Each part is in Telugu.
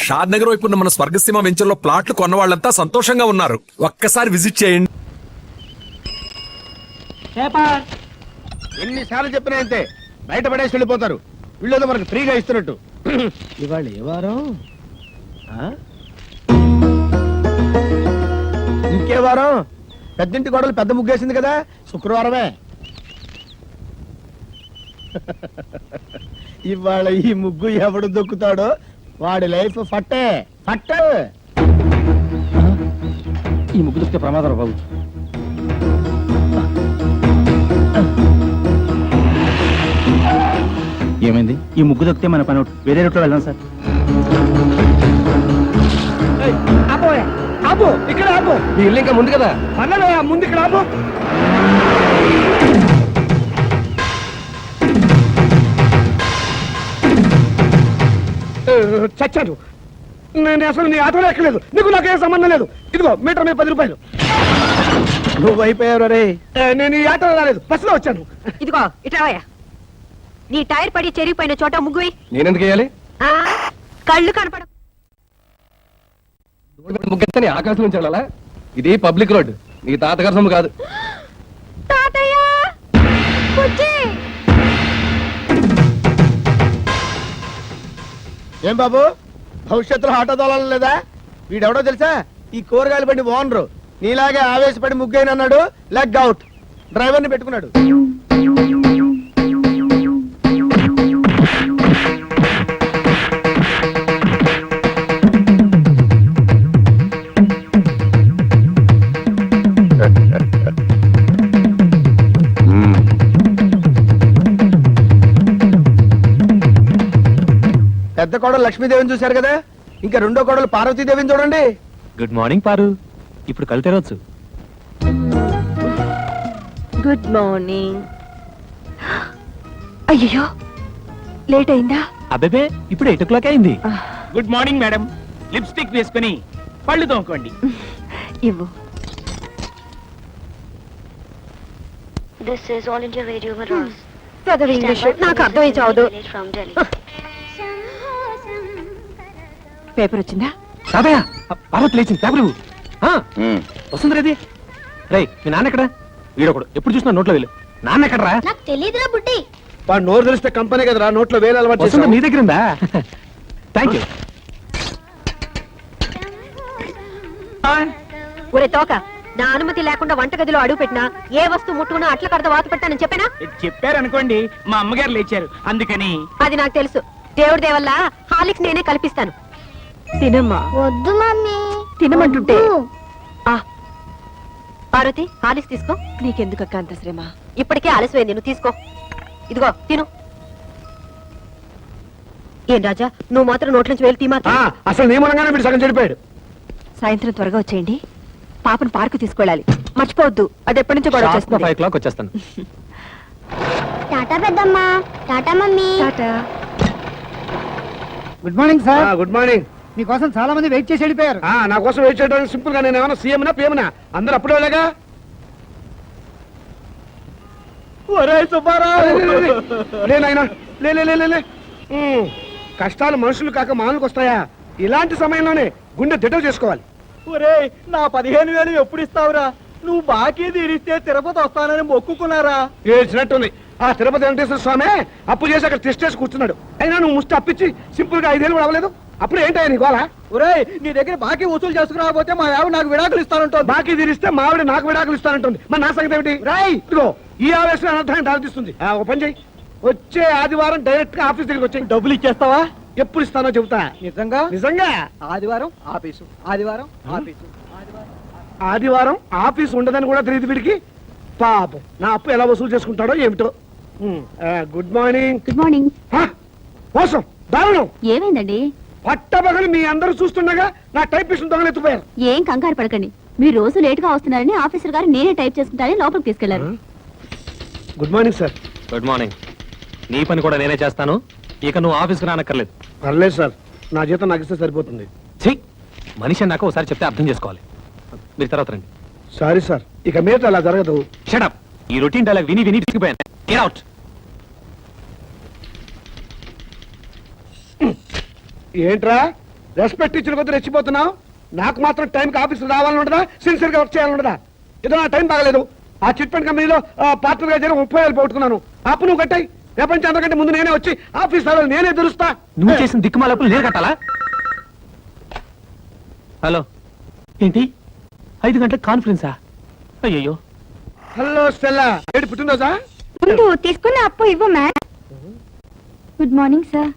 షాద్ నగర్ వైపు ఉన్న మన స్వర్గసీమ వెంచర్ లో ప్లాట్లు కొన్న వాళ్ళంతా సంతోషంగా ఉన్నారు. ఒక్కసారి విజిట్ చేయండి. ఎన్నిసార్లు చెప్పినా అంతే, బయట పడేసి వెళ్ళిపోతారు. వీళ్ళేదో మనకు ఫ్రీగా ఇస్తున్నట్టు. ఇవాళ ఏ వారం? ఇంకే వారం? పెద్దింటి గొడవలు పెద్ద ముగ్గేసింది కదా, శుక్రవారమే. ఇవాళ ఈ ముగ్గు ఎవడు దొక్కుతాడో వాడి లైఫ్ ఫట్టే ఫట్టే. ఈ ముగ్గు దొక్కితే ప్రమాదం బాబు. ఏమైంది? ఈ ముగ్గు దొక్కితే మన పని వేరే రూట్లో వెళ్దాం సార్. ఆపు, ఇక్కడ ఆపు. మీ ఇల్లు ఇంకా ముందు కదా. పర్లేదు, ముందు ఇక్కడ ఆపు. చచ్చాడు. నేను అసలు నీ ఆటోలో ఎక్కలేదు. నీకు నాకేం సంబంధం లేదు. ఇదిగో మీటర్ మీద 10 రూపాయలు. నువ్వు అయిపోయావు రే. నేను ఈ ఆటోలో రాలేదు, బస్సులో వచ్చాను. ఇదిగో ఇట్రావయ్యా. నీ టైర్ పడి చెరిగిపోయిన చోట ముగ్గు వేయి. నేనెందుకు వేయాలి? కళ్ళు కనపడ ముగ్గెత్తని ఆకాశం నుంచి వెళ్ళాలా? ఇది పబ్లిక్ రోడ్, నీ తాతగారి సొమ్ము కాదు. ఏం బాబు, భవిష్యత్తులో ఆటో తోలాలి లేదా? వీడెవడో తెలుసా? ఈ కూరగాయలు బండి ఓనరు. నీలాగే ఆవేశపడి ముగ్గైన అన్నాడు, లెగ్ అవుట్. డ్రైవర్ని పెట్టుకున్నాడు. పెద్ద కోడలు లక్ష్మీదేవిని చూశారు కదా, ఇంకా రెండో కోడలు పార్వతీదేవిని చూడండి. గుడ్ మార్నింగ్ పారు. ఇప్పుడు కళ్ళు తెరవచ్చు. Good morning. అయ్యో లేట్ అయిందా? అబ్బే ఇప్పుడు 8 o'clock అయింది. Good morning madam. లిప్స్టిక్ వేసుకుని పళ్ళు తోముకోండి. ఇవ్వు. This is All India Radio Madras. చదువు ఇంగ్లీష్ నాకు అర్థమై చావదు. పేపర్ వచ్చిందా? తాతయ్య, పార్వతి లేచింది. పేపర్ ఇవ్వు. వస్తుంది రేది. రే, మీ నాన్న ఎక్కడ? వీడొకడు ఎప్పుడు చూసినా నోట్లో వెళ్ళు. నాన్న ఎక్కడరా? నాకు తెలియదురా బుడ్డి. వాడు నోరు తెలిస్తే కంపెనీ కదరా, నోట్లో వేలు అలవాటు వస్తుంది. చేస్తావు. నీ దగ్గర ఉందా? Thank you. ఒరే తోక, నా అనుమతి లేకుండా వంటగదిలో అడుగు పెట్టినా ఏ వస్తువు ముట్టుకున్నా అట్ల కడత వాత పెట్టానని చెప్పానా? చెప్పారనుకోండి, మా అమ్మగారు లేచారు అందుకని. అది నాకు తెలుసు. దేవుడి దేవల్ల హాలిక్స్ నేనే కల్పిస్తాను. తినమ్మా. వద్దు మమ్మీ. తినమంటుంటే. పార్వతి, హాలిక్స్ తీసుకో. నీకెందుకక్క అంత శ్రమ? ఇప్పటికే ఆలస్యమైంది, నువ్వు తీసుకో. ఇదిగో తిను. ఏం రాజా, నువ్వు మాత్రం నోట్లోంచి వేలు తీమా. అసలు నీ మూలంగానే వీడు సగం చెడిపోయాడు. సాయంత్రం త్వరగా వచ్చేయండి. పాపను పార్కు తీసుకెళ్ళాలి, మర్చిపోవద్దు. అది ఎప్పటి నుంచో గొడవ చేస్తుంది. 5 o'clock వచ్చేస్తాను. టాటా పెద్దమ్మా. Tata mummy. Tata. Good morning sir. Good morning. మీకోసం చాలా మంది వెయిట్ చేసి వెళ్ళిపోయారు. నా కోసం వెయిట్ చేయడానికి సింపుల్ గా నేను ఏమైనా సీఎంనా పిఎంనా? అందరూ అప్పుడే వెళ్ళగా. లేనాయనా లే. కష్టాలు మనుషులు కాక మానులకు వస్తాయా? ఇలాంటి సమయంలోనే గుండె దిటవు చేసుకోవాలి. ఒరే, నా 15,000 ఎప్పుడు ఇస్తావురా? నువ్వు బాకీ తీరిస్తే తిరుపతి వస్తానని మొక్కుకున్నారా? ఏడ్చినట్టుంది. ఆ తిరుపతి వెంకటేశ్వర స్వామి అప్పు చేసి అక్కడ టెస్ట్ చేసి కూర్చున్నాడు. అయినా నువ్వు ముష్టి అప్పించి సింపుల్ గా 5 ఏళ్ళు కూడా అవ్వలేదు. అప్పుడు ఏంటయ్యా నీ గోళ? ఒరే, నీ దగ్గర బాకీ వసూలు చేసుకురాకపోతే మా ఆవిడ నాకు విడాకులు ఇస్తానంటుంది. బాకీ తీరిస్తే మా ఆవిడ నాకు విడాకులు ఇస్తానంటుంది. మరి నా సంగతి ఏమిటి? రాయ్, ఇదిగో ఈ ఆవేశం అనర్థాన్ని దారితీస్తుంది. ఒక పని చెయ్యి, వచ్చే ఆదివారం డైరెక్ట్ గా ఆఫీస్ దగ్గరికి వచ్చి డబ్బులు ఇచ్చేస్తావా? ఎప్పుడు ఇస్తానో చెబుతా. నిజంగా? నిజంగా. ఆదివారం ఆఫీసు, ఆదివారం ఆఫీసు. ఆదివారం ఆఫీస్ ఉండదని కూడా తెలియదు వీడికి. పాపం, నా అప్పు ఎలా వసూలు చేసుకుంటాడో ఏమిటో. Good morning. Good morning. మోసం, దారుణం. ఏమైందండి? పట్టబగలు మీ అందరూ చూస్తుండగా నా టైపిస్ట్ దొంగలెత్తిపోయారు. ఏం కంగారు పడకండి. మీరు రోజు లేట్ గా వస్తున్నారని ఆఫీసర్ గారు నేనే టైప్ చేసుకుంటానని లోపలికి తీసుకెళ్లారు. Good morning sir. Good morning. నీ పని కూడా నేనే చేస్తాను. ఇక నువ్వు ఆఫీస్కి రానక్కర్లేదు. పర్లేదు సార్, నా జీతం నాకు ఇస్తే సరిపోతుంది. మనిషి అన్నాక ఒకసారి చెప్తే అర్థం చేసుకోవాలి. మీరు తర్వాత రండి. సారీ సార్, ఇక మీద అలా జరగదు. షటప్. ఈ రొటీన్ డైలాగ్ విని విని తీసుకుపోయాను. Get out. ఏంట్రా రెస్పెక్ట్ ఇచ్చిన కొద్ది రెచ్చిపోతున్నావు. నాకు మాత్రం టైంకి ఆఫీస్ రావాలని ఉండదా, సిన్సియర్ గా వర్క్ చేయాలని ఉండదా? ఏదో నా టైం బాగలేదు. ఆ చిట్ ఫండ్ కంపెనీలో పార్ట్నర్ గా చేరి 30,000 పోగొట్టుకున్నాను. అప్పు నువ్వు కట్టాయి. రేపటి నుంచి అంతకంటే ముందు నేనే వచ్చి ఆఫీస్ రావాలి, నేనే తెలుస్తా. నువ్వు చేసిన దిక్కుమాలప్పుడు నేను కట్టాలా? హలో, ఏంటి 5 గంటలకు కాన్ఫరెన్సా? అయ్యయ్యో. హలో స్టెల్లా, ఏంటి పుట్టినరోజా? ముందు తీసుకున్న అప్పు ఇవ్వు ma'am. Good morning sir.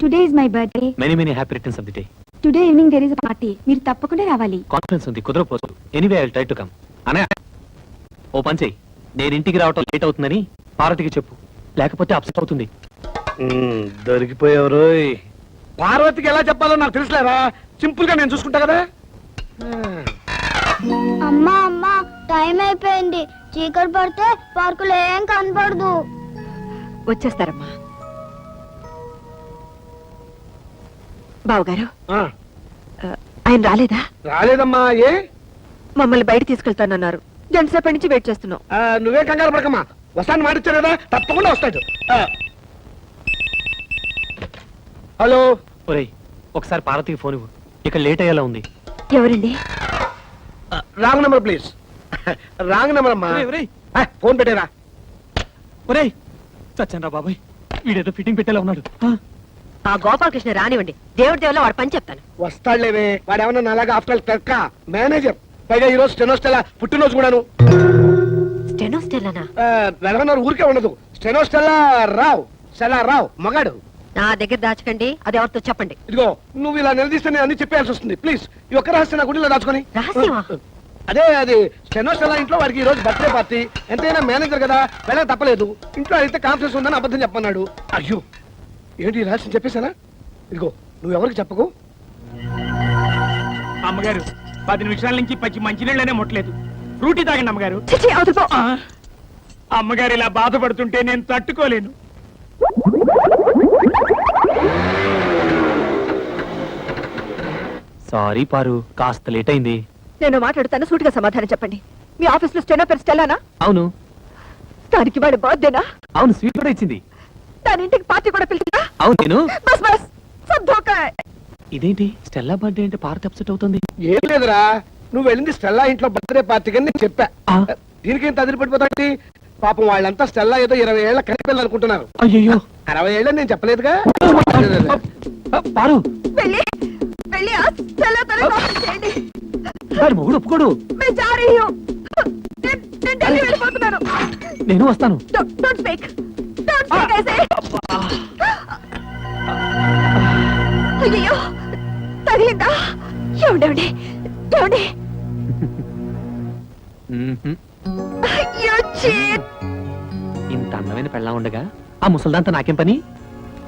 Today is my birthday. Many many happy returns of the day. Today evening there is party. మీరు తప్పకుండా రావాలి. కాన్ఫరెన్స్ ఉంది, కుదరపోదు. Anyway I will try to come. అనే ఓ పని చెయ్యి, నేను ఇంటికి రావటం లేట్ అవుతుందని పార్వతికి చెప్పు, లేకపోతే అప్సెట్ అవుతుంది. దొరికిపోయావు. పార్వతికి ఎలా చెప్పాలో నాకు తెలుసులేరా, సింపుల్ గా నేను చూసుకుంటా కదా. అమ్మా అమ్మా, టైం అయిపోయింది. చీకటి పడితే పార్కులో ఏం కనపడదు. వచ్చేస్తారమ్మా. బావగారు, ఆయన రాలేదా? రాలేదమ్మా. ఏ? మమ్మల్ని బయట తీసుకెళ్తానన్నారు. గంటసేపటి నుంచి వెయిట్ చేస్తున్నాం. నువ్వే కంగారు పడకమ్మా, వస్తాను మాటిచ్చారు కదా, తప్పకుండా వస్తాడు. హలో. ఒరేయ్, ఒకసారి పార్వతికి ఫోన్ ఇవ్వు, ఇక లేట్ అయ్యేలా ఉంది. ఎవరండి? Wrong number please. Wrong number అమ్మా. ఫోన్ పెట్టేరా. ఒరేయ్, చచ్చాను రా బాబాయ్, వీడేదో ఫిట్టింగ్ పెట్టేలా ఉన్నాడు. ఆ గోపాలకృష్ణ రానివ్వండి, దేవుడి దేవులో వాడు పని చెప్తాను. వస్తాడులేవే, వాడు ఏమన్నా నాలాగా ఆఫ్టర్ క్లర్క్ మేనేజర్. పైగా ఈ రోజు స్టెనోస్టెలా పుట్టినరోజు కూడాను. స్టెనోస్టెల్లానా? వెలగన్నారు ఊరికే ఉండదు. స్టెనోస్టెలా రావు, స్టెలా రావు మగాడు. నా దగ్గర దాచకండి, అది ఎవరితో చెప్పండి. ఇదిగో, నువ్వు ఇలా నిలదీస్తే నేను అన్ని చెప్పాల్సి వస్తుంది. ప్లీజ్, ఈ ఒక్క రహస్యం నా గుడిలో దాచుకొని. రహస్యమా? అదే, అది స్టెనోస్టెలా ఇంట్లో వాడికి ఈ రోజు బర్త్డే పార్టీ. ఎంతైనా మేనేజర్ కదా, వెళ్ళక తప్పలేదు. ఇంట్లో అయితే కాన్ఫరెన్స్ ఉందని అబద్ధం చెప్పన్నాడు. అయ్యో, ఏంటి ఈ రహస్యం చెప్పేశానా? ఇదిగో, నువ్వు ఎవరికి చెప్పకు. అమ్మగారు 10 నిమిషాల నుంచి పచ్చి మంచినీళ్ళనే ముట్టలేదు. ఫ్రూటీ తాగండి అమ్మగారు. చిచి, అవతల పో. అమ్మగారు ఇలా బాధపడుతుంటే నేను తట్టుకోలేను. సారీ పారు, కాస్త లేట్ అయింది. నేను మాట్లాడుతాను, సూటిగా సమాధానం చెప్పండి. మీ ఆఫీస్ లో స్టెనో పేరు స్టెల్లానా? అవును. దానికి వాడి బర్త్డేనా? అవును, స్వీట్ కూడా ఇచ్చింది. దాని ఇంటికి పార్టీ కూడా పిలిచిందా? అవును. నేను బస్ బస్ సబ్ ధోకా హై. ఇదేంటి స్టెల్లా బర్త్డే అంటే పార్వతి అప్సెట్ అవుతుంది? ఏం లేదురా, నువ్వు వెళ్ళింది స్టెల్లా ఇంట్లో బర్త్డే పార్టీకి అని నేను చెప్పా. ఆ. దీనికేం తదిలి పడిపోతాంటి? పాపం వాళ్ళంతా స్టెల్లా ఏదో 20 ఏళ్ల కనిపిల్లని అనుకుంటున్నారు. అయ్యో, 60 ఏళ్ళని నేను చెప్పలేదుగా. పారు, వెళ్ళి వెళ్ళి ఆ స్టెల్లాతోనే కాల్ చేయండి. వాడి మొగుడు ఒప్పుకోడు. मैं जा रही हूं. నేను ఢిల్లీ వెళ్ళిపోతున్నాను. నేను వస్తాను. Don't speak ऐसे. అయ్యో, తగిలిందా? ఏమండి ఏమండి? అయ్యో, చీట్. ఇంత అందమైన పెళ్ళా ఉండగా ఆ ముసల్దాంతో నాకేం పని?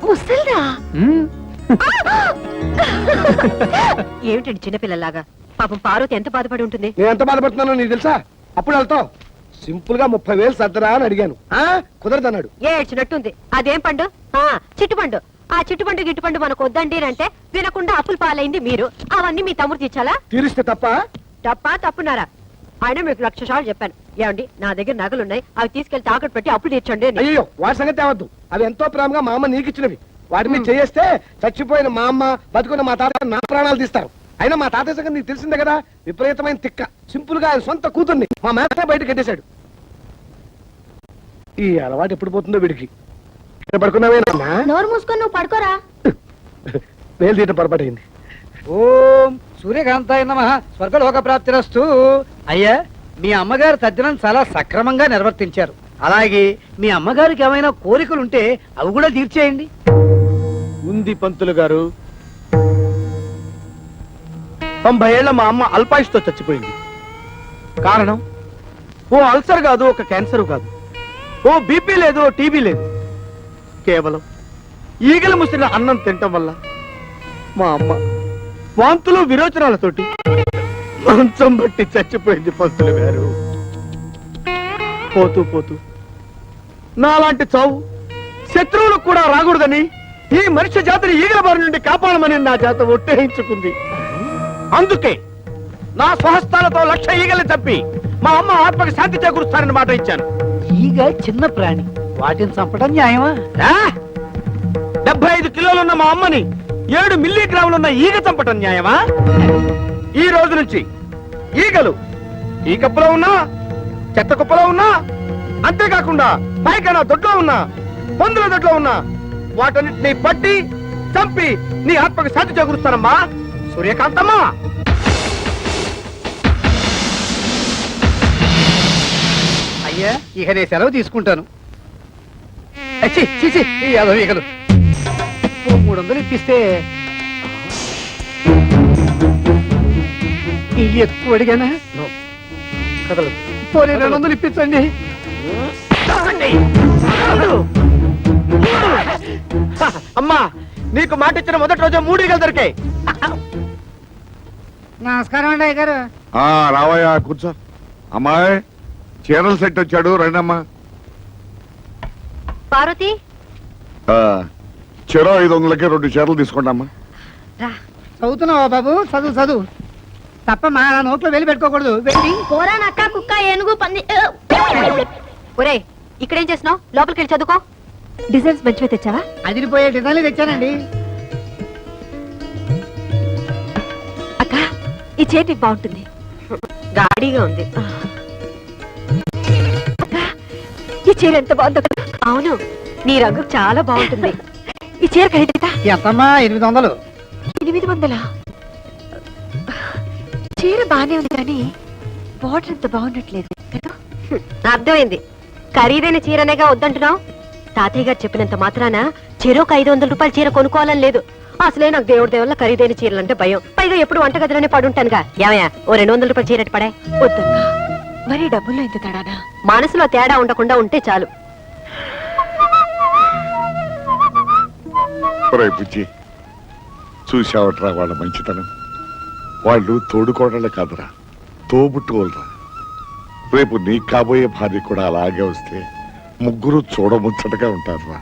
ముసల్దా? మ్మ్. ఏమిటండి చిన్నపిల్లలాగా? పాపం పార్వతి ఎంత బాధపడి ఉంటుంది. నేను ఎంత బాధపడుతున్నానో నీకు తెలుసా? అప్పుడు వెళ్తావు. సింపుల్ గా 30,000 సర్దరా అని అడిగాను. కుదరదన్నాడు. ఏడ్చినట్టుంది. అదేం పండు? చిట్టుపండు. ఆ చిట్టుపండు గిట్టుపండు మనకు వద్దండి అంటే వినకుండా అప్పులు పాలైంది మీరు. అవన్నీ మీ తమ్ముడు తీర్చాలా? తీరిస్తే తప్ప. తప్పున్నారా? ఆయన మీకు 1,00,000 సార్లు చెప్పాను. ఏమండి, నా దగ్గర నగలున్నాయి, అవి తీసుకెళ్లి తాకట్టు పెట్టి అప్పులు తీర్చండి అని. అయ్యో, వాడి సంగతి తేవద్దు. అవి ఎంతో ప్రేమగా మా అమ్మ నీకు ఇచ్చినవి. వాటి మీద చేస్తే చచ్చిపోయిన మా అమ్మ, బతుకున్న మా తాత నా ప్రాణాలు తీస్తారు. అయినా మా తాతయ్య సంగతి నీకు తెలిసిందే కదా, విపరీతమైన తిక్క. సింపుల్ గా ఆయన సొంత కూతుర్ని మా మేత బయట కట్టేశాడు. ఈ అలవాటు ఎప్పుడు పోతుందో వీడికి. ఇక్కడ పడుకున్నావేనా? నోరు మూసుకొని నువ్వు పడుకోరా. వేలు తీయటం పొరపాటైంది. ఓం సూర్యకాంతాయ నమః. స్వర్గలోక ప్రాప్తిరస్తు. అయ్యా, మీ అమ్మగారు తద్దినం చాలా సక్రమంగా నిర్వర్తించారు. అలాగే మీ అమ్మగారికి ఏమైనా కోరికలుంటే అవి కూడా తీర్చేయండి. ఉంది పంతులు గారు. 90 ఏళ్ల మా అమ్మ అల్పాయుష్తో చచ్చిపోయింది. కారణం ఓ అల్సర్ కాదు, ఒక క్యాన్సర్ కాదు, ఓ బీపీ లేదు, ఓ టీబీ లేదు. కేవలం ఈగలు ముసిన అన్నం తినటం వల్ల మా అమ్మ వాంతులు విరోచనాలతోటి మంచం బట్టి చచ్చిపోయింది పంతులు గారు. పోతూ పోతూ నాలాంటి చావు శత్రువులకు కూడా రాకూడదని ఈ మనిషి జాతిని ఈగల బారి నుండి కాపాడమని నా జాత ఒట్టేయించుకుంది. అందుకే నా స్వహస్తాలతో 1,00,000 ఈగలు తప్పి మా అమ్మ ఆత్మకి శాంతి చేకూరుస్తానని మాట ఇచ్చాను. ఈగ చిన్న ప్రాణి, వాటిని చంపడం న్యాయమా? 75 కిలోలున్న మా అమ్మని 7 మిల్లీగ్రాములున్న ఈగ చంపటం న్యాయమా? ఈ రోజు నుంచి ఈగలు ఈ కప్పులో ఉన్నా, చెత్త కుప్పలో ఉన్నా, అంతేకాకుండా పైకైనా దొడ్లో ఉన్నా, పందుల దొడ్లో ఉన్నా, వాటన్నిటిని పట్టి చంపి నీ ఆత్మకు శాంతి చేకూరుస్తానమ్మా సూర్యకాంతమ్మా. అయ్యా ఇక నేను సెలవు తీసుకుంటాను. ఛీ, ఛీ, ఛీ, ఈ యాదవ్ ఈగలు. ఓ 300 ఇప్పిస్తే ఇవి ఎక్కువ అడిగానా? పోనీ 200 ఇప్పించండి. అమ్మా నీకు మాట ఇచ్చిన మొదటి రోజే 3 ఈగలు దొరికాయి. నమస్కారం అండి అయ్య గారు. రావయ్యా కూర్చో. అమ్మాయి చీరల సెట్ వచ్చాడు, రండమ్మా. పార్వతి చెరో 500కి 2 చీరలు తీసుకోండి అమ్మా. చదువుతున్నావా బాబు? చదువు చదువు తప్ప మా నోట్లో వెళ్ళి పెట్టుకోకూడదు. వెళ్ళి కూర నక్క కుక్క ఏనుగు పంది ఒరే ఇక్కడేం చేస్తున్నావు? లోపలికి వెళ్ళి చదువుకో. డిజైన్స్ మంచిగా తెచ్చావా? అదిరిపోయే డిజైన్లు తెచ్చానండి. అక్క ఈ చీర నీకు బాగుంటుంది. గాడిగా ఉంది. అక్క ఈ చీర ఎంత బాగుంది. అవును నీ రంగు చాలా బాగుంటుంది. ఈ చీర ఖరీదా? ఎంతమ్మా? 800. 800? చీర బానే ఉంది కానీ బార్డర్ అంత బాగున్నట్లేదు కదా. అర్థమైంది. ఖరీదైన చీరనేగా వద్దంటున్నావు. తాతయ్య గారు చెప్పినంత మాత్రాన చెరోకు 500 రూపాయల చీర కొనుక్కోవాలని లేదు. అసలే నాకు దేవుడి దేవుళ్ళ ఖరీదైన చీరలంటే భయం. పైగా ఎప్పుడు వంటగదిలోనే పడుంటానుగా. ఏమయ్యా ఓ 200 రూపాయల చీర పడే. వద్దమ్మా మరి డబ్బుల్లో ఎంత తేడానా? మనసులో తేడా ఉండకుండా ఉంటే చాలు. బుజ్జి చూసావట్రా వాళ్ళ మంచితనం. వాళ్ళు తోడుకోవడాలే కాదురా, తోబుట్టుకోలరా. రేపు నీకు కాబోయే భార్య కూడా అలాగే వస్తే ముగ్గురు చూడముచ్చటగా ఉంటారురా.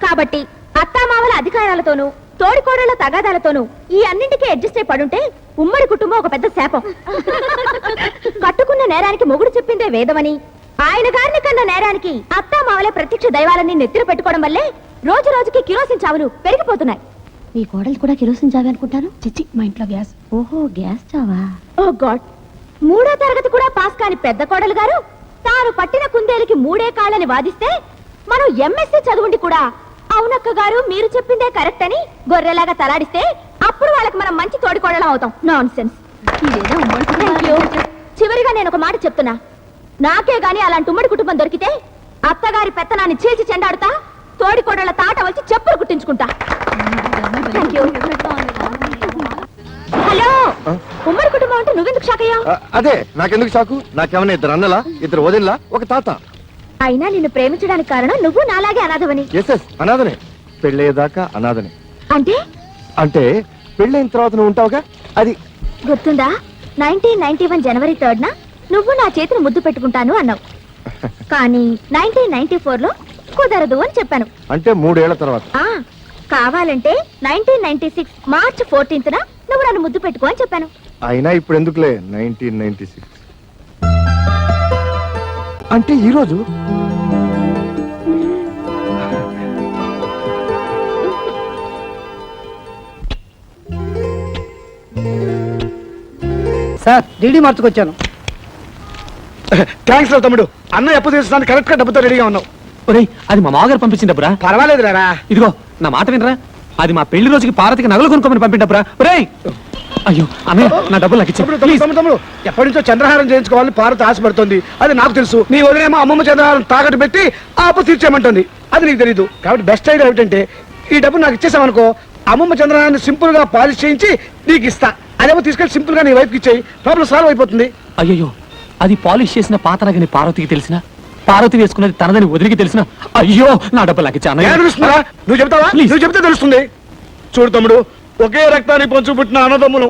కాబట్టి అత్తామామల అధికారాలతోనూ తోడికోడళ్ల తగాదాలతోనూ ఈ అన్నింటికీ అడ్జస్ట్ అయి పడుంటే ఉమ్మడి కుటుంబం ఒక పెద్ద శాపం. కట్టుకున్న నేరానికి మొగుడు చెప్పిందే వేదమని, ఆయన గారిని కన్న నేరానికి అత్తామామలే ప్రత్యక్ష దైవాలని నెత్తిన పెట్టుకోవడం వల్లే రోజు రోజుకి కిరోసిన్ చావులు పెరిగిపోతున్నాయి. మీ కోడలు కూడా కిరోసిన్ చావే అనుకుంటాను. చిచ్చి మా ఇంట్లో గ్యాస్. ఓహో గ్యాస్ చావా. ఓ గాడ్. 3వ తరగతి కూడా పాస్ కాని పెద్ద కోడలు గారు తాను పట్టిన కుందేలికి 3 కాళ్ళని వాదిస్తే మనం ఎంఎస్సీ చదువుండి కూడా అవునక్క గారు మీరు చెప్పిందే కరెక్ట్ అని గొర్రెలాగా తలాడిస్తే అప్పుడు వాళ్ళకి మనం మంచి తోడికోడలం అవుతాం. Non sense. చివరిగా నేను ఒక మాట చెప్తున్నా. నాకే గాని అలాంటి ఉమ్మడి కుటుంబం దొరికితే అత్తగారి పెత్తనాన్ని చీల్చి చెండాడుతా, తోడికోడళ్ల తాట వచ్చి చెప్పులు కుట్టించుకుంటా. హలో ఉమ్మడి కుటుంబం అంటే నువ్వెందుకు షాక్ అయ్యావు? అదే నాకెందుకు షాకు? నాకేమన్నా 2 అన్నలా, 2 వదినలా, ఒక తాత. అయినా నిన్ను ప్రేమించడానికి కారణం నువ్వు నాలాగే అనాథవని. ఎస్ అనాథనే. పెళ్ళయ్యేదాకా అనాథనే. అంటే అంటే పెళ్ళైన తర్వాత నువ్వు ఉంటావుగా, అది గుర్తుందా? 1991 జనవరి 3rd నువ్వు నా చేతిని ముద్దు పెట్టుకుంటాను అన్నావు. కానీ 1994లో కుదరదు అని చెప్పాను. అంటే 3 ఏళ్ల తర్వాత. కావాలంటే 1996 మార్చ్ 14th నువ్వు నన్ను ముద్దు పెట్టుకో అని చెప్పాను. అయినా ఇప్పుడు ఎందుకులే 1996 అంటే ఈ రోజు. Sir DD మార్చుకొచ్చాను. థ్యాంక్స్ రా తమ్ముడు. అన్న ఎప్పుడు తీర్చడానికి కరెక్ట్ గా డబ్బుతో రెడీగా ఉన్నావు. ఒరేయ్ అది మా మామగారు పంపించిన డబ్బురా. పర్వాలేదు రా. ఇదిగో నా మాట వినరా, అది మా పెళ్లి రోజుకి పార్వతికి నగలు కొనుక్కోమని పంపిన డబ్బురా. ఒరేయ్ అయ్యో అన్నయ్య నా డబ్బులు నాకు ఇచ్చే. తమ్ముడు ఎప్పటి నుంచో చంద్రహారం చేయించుకోవాలని పార్వతి ఆశపడుతుంది. అది నాకు తెలుసు. నీ వదిలేమో అమ్మమ్మ చంద్రహారం తాకట్టు పెట్టి ఆ అప్పు తీర్చేయమంటుంది. అది నీకు తెలీదు. కాబట్టి బెస్ట్ ఐడియా ఏమిటంటే ఈ డబ్బు నాకు ఇచ్చేసామనుకో, అమ్మమ్మ చంద్రహారాన్ని సింపుల్ గా పాలిష్ చేయించి నీకు ఇస్తా. అదేమో తీసుకెళ్లి సింపుల్ గా నీ వైఫ్కి ఇచ్చేయి. ప్రాబ్లం సాల్వ్ అయిపోతుంది. అయ్యో అది పాలిష్ చేసిన పాత నగని పార్వతికి తెలిసిన, పార్వతి వేసుకున్నది తనదని వదిలికి తెలిసిన, అయ్యో నా డబ్బులు నాకు ఇచ్చా. తెలుస్తుందా? నువ్వు చెప్తావా? నువ్వు చెప్తే తెలుస్తుంది. చూడు తమ్ముడు, ఒకే రక్తాన్ని పంచు పుట్టిన అన్నదమ్ములు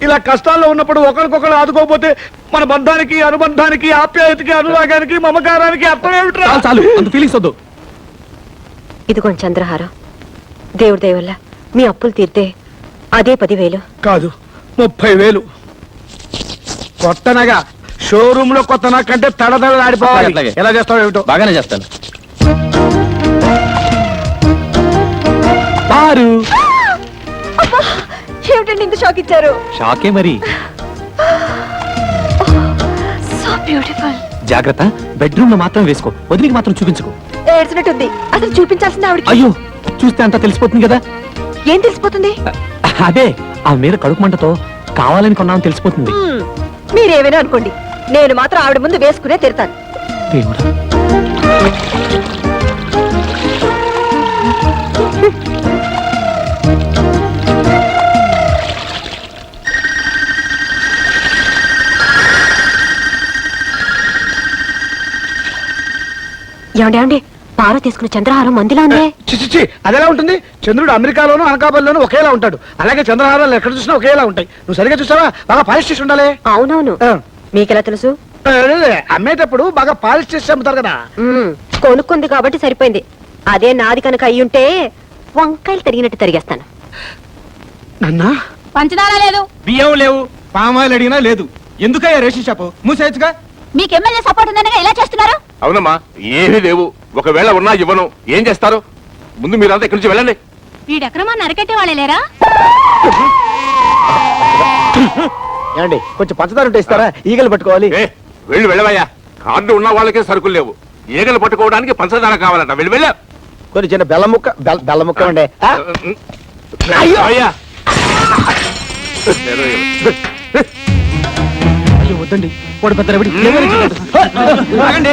ఇలా కష్టాల్లో ఉన్నప్పుడు ఒకరికొకరు ఆదుకోకపోతే మన బంధానికి, అనుబంధానికి, ఆప్యాయతకి, అనురాగానికి, మమకారానికి అర్థం ఏమిట్రా? చాలు అంత ఫీలింగ్స్ వద్దు. ఇదిగోండి చంద్రహారం. దేవుడి దయ వల్ల మీ అప్పులు తీర్తే అదే 10,000. కాదు 30,000. కొత్తనగా షోరూమ్ లో కొత్త నాకంటే తడదడ ఆడిపోవాలి. అట్లాగే. ఎలా చేస్తావు ఏమిటో. బాగానే చేస్తాను. పారు ఏమిటండి ఇంత షాక్ ఇచ్చారు? షాకే మరి. So beautiful. జాగ్రత్త, బెడ్రూమ్ లో మాత్రం వేసుకో, వదిలికి మాత్రం చూపించుకో. ఏడ్చినట్టుంది. అసలు చూపించాల్సింది ఆవిడకి. అయ్యో, చూస్తే అంతా తెలిసిపోతుంది కదా. ఏం తెలిసిపోతుంది? అదే, ఆ మీద కడుపు మంటతో కావాలని కొన్నామని తెలిసిపోతుంది. మీరేమైనా అనుకోండి, నేను మాత్రం ఆవిడ ముందు వేసుకునే తిడతాను. దేవుడా. ఏమండి పార తీసుకున్న చంద్రహారం మందిలా ఉందే. చిచి, అదెలా ఉంటుంది? చంద్రుడు అమెరికాలోను అనకాపల్లిలోను ఒకేలా ఉంటాడు. అలాగే చంద్రహారాలు ఎక్కడ చూసినా ఒకేలా ఉంటాయి. నువ్వు సరిగా చూసావా? బాగా పాలిష్ చేసి ఉండాలి. అవునవును. ఆ. మీకెలా తెలుసు? అమ్మేటప్పుడు బాగా పాలిష్ చేసి అమ్ముతారు కదా. కొనుక్కుంది కాబట్టి సరిపోయింది. అదే నాది కనుక అయ్యుంటే వంకాయలు తరిగినట్టు తరిగేస్తాను. నన్నా పంచదార లేదు, బియ్యం లేవు, పామాయిల్ అడిగినా లేదు. ఎందుకయ్యా రేషన్ షాపు మూసేయచ్చుగా? మీకు ఎమ్మెల్యే సపోర్ట్ ఉందనగా ఇలా చేస్తున్నారు. అవునమ్మా, ఏమీ లేవు. ఒకవేళ ఉన్నా ఇవ్వను. ఏం చేస్తారు? ముందు మీరంతా ఇక్కడి నుంచి వెళ్ళండి. వీడెక్రమాన్ని అరకెట్టే వాళ్ళే లేరా? ఏమండి కొంచెం పంచదార ఉంటే ఇస్తారా? ఈగలు పట్టుకోవాలి. వెళ్ళవయ్యా. కార్డు ఉన్న వాళ్ళకే సరుకులు లేవు. ఈగలు పట్టుకోవడానికి పంచదార కావాలట. వెళ్ళి కొన్ని చిన్న బెల్ల ముక్క ఉండే. అయ్యా. అయ్యో వద్దండి, వాడు పెద్ద రవిడి. ఆగండి.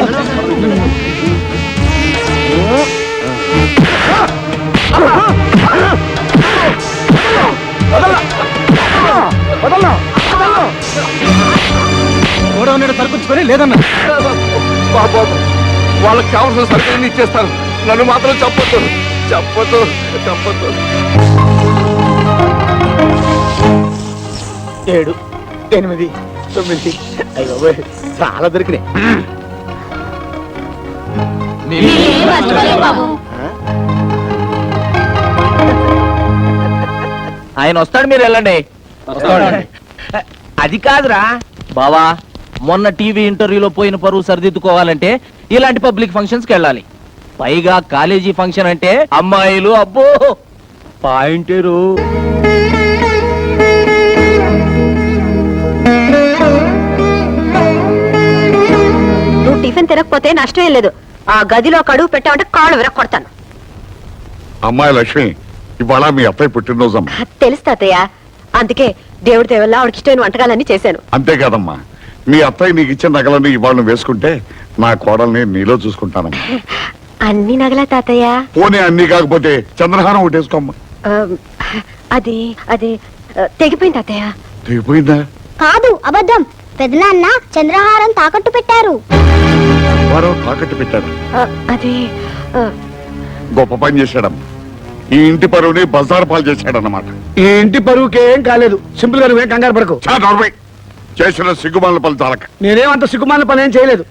గోడౌన్ సరుకుంచుకొని లేదన్నా. బాబు, వాళ్ళకి కావాల్సిన సరుకులన్నీ ఇచ్చేస్తాను. నన్ను మాత్రం చెప్పొద్దు. చెప్పొద్దు. 7, 8, 9. అయ్యో చాలా దొరికినాయి. ఆయన వస్తాడు, మీరు వెళ్ళండి. అది కాదురా బావా, మొన్న టీవీ ఇంటర్వ్యూలో పోయిన పరువు సరిదిద్దుకోవాలంటే ఇలాంటి పబ్లిక్ ఫంక్షన్స్ కి వెళ్ళాలి. పైగా కాలేజీ ఫంక్షన్ అంటే అమ్మాయిలు, అబ్బో పాయింటేరు. నువ్వు టిఫిన్ తినకపోతే నష్టం ఏం లేదు. ఆ గదిలో కడుగు పెట్టామంటే కాళ్ళు విరక్కొడతాను. అమ్మాయి లక్ష్మి, ఇవాళ మీ అత్తయ్య పుట్టినరోజమ్మా. తెలుసు తాతయ్య, అందుకే దేవుడి దేవల్ల ఆవిడకి ఇష్టమైన వంటకాలన్నీ చేశాను. అంతేకాదమ్మా, మీ అత్తయ్య నీకు ఇచ్చిన నగలని ఇవాళ నువ్వు వేసుకుంటే నా కోడల్ని నీలో చూసుకుంటానమ్మా. అన్ని నగలా తాతయ్య? పోనీ అన్ని కాకపోతే చంద్రహారం ఒకటి వేసుకోమ్మా. ఆ, అది అది తెగిపోయింది తాతయ్య. తెగిపోయిందా? కాదు, అబద్ధం. పెదనాన్న చంద్రహారం తాకట్టు పెట్టారు. వారు తాకట్టు పెట్టారు. అది గొప్ప పని చేశాడమ్మా. ఈ ఇంటి పరువుని బజార్ పాలు చేశాడన్నమాట. ఈ ఇంటి పరువుకి ఏం కాలేదు. సింపుల్ గా నువ్వేం కంగారు పడకు. చేసిన సిగ్గుమాల పలు చాలక. నేనేమంత సిగ్గుమాల పని ఏం చేయలేదు.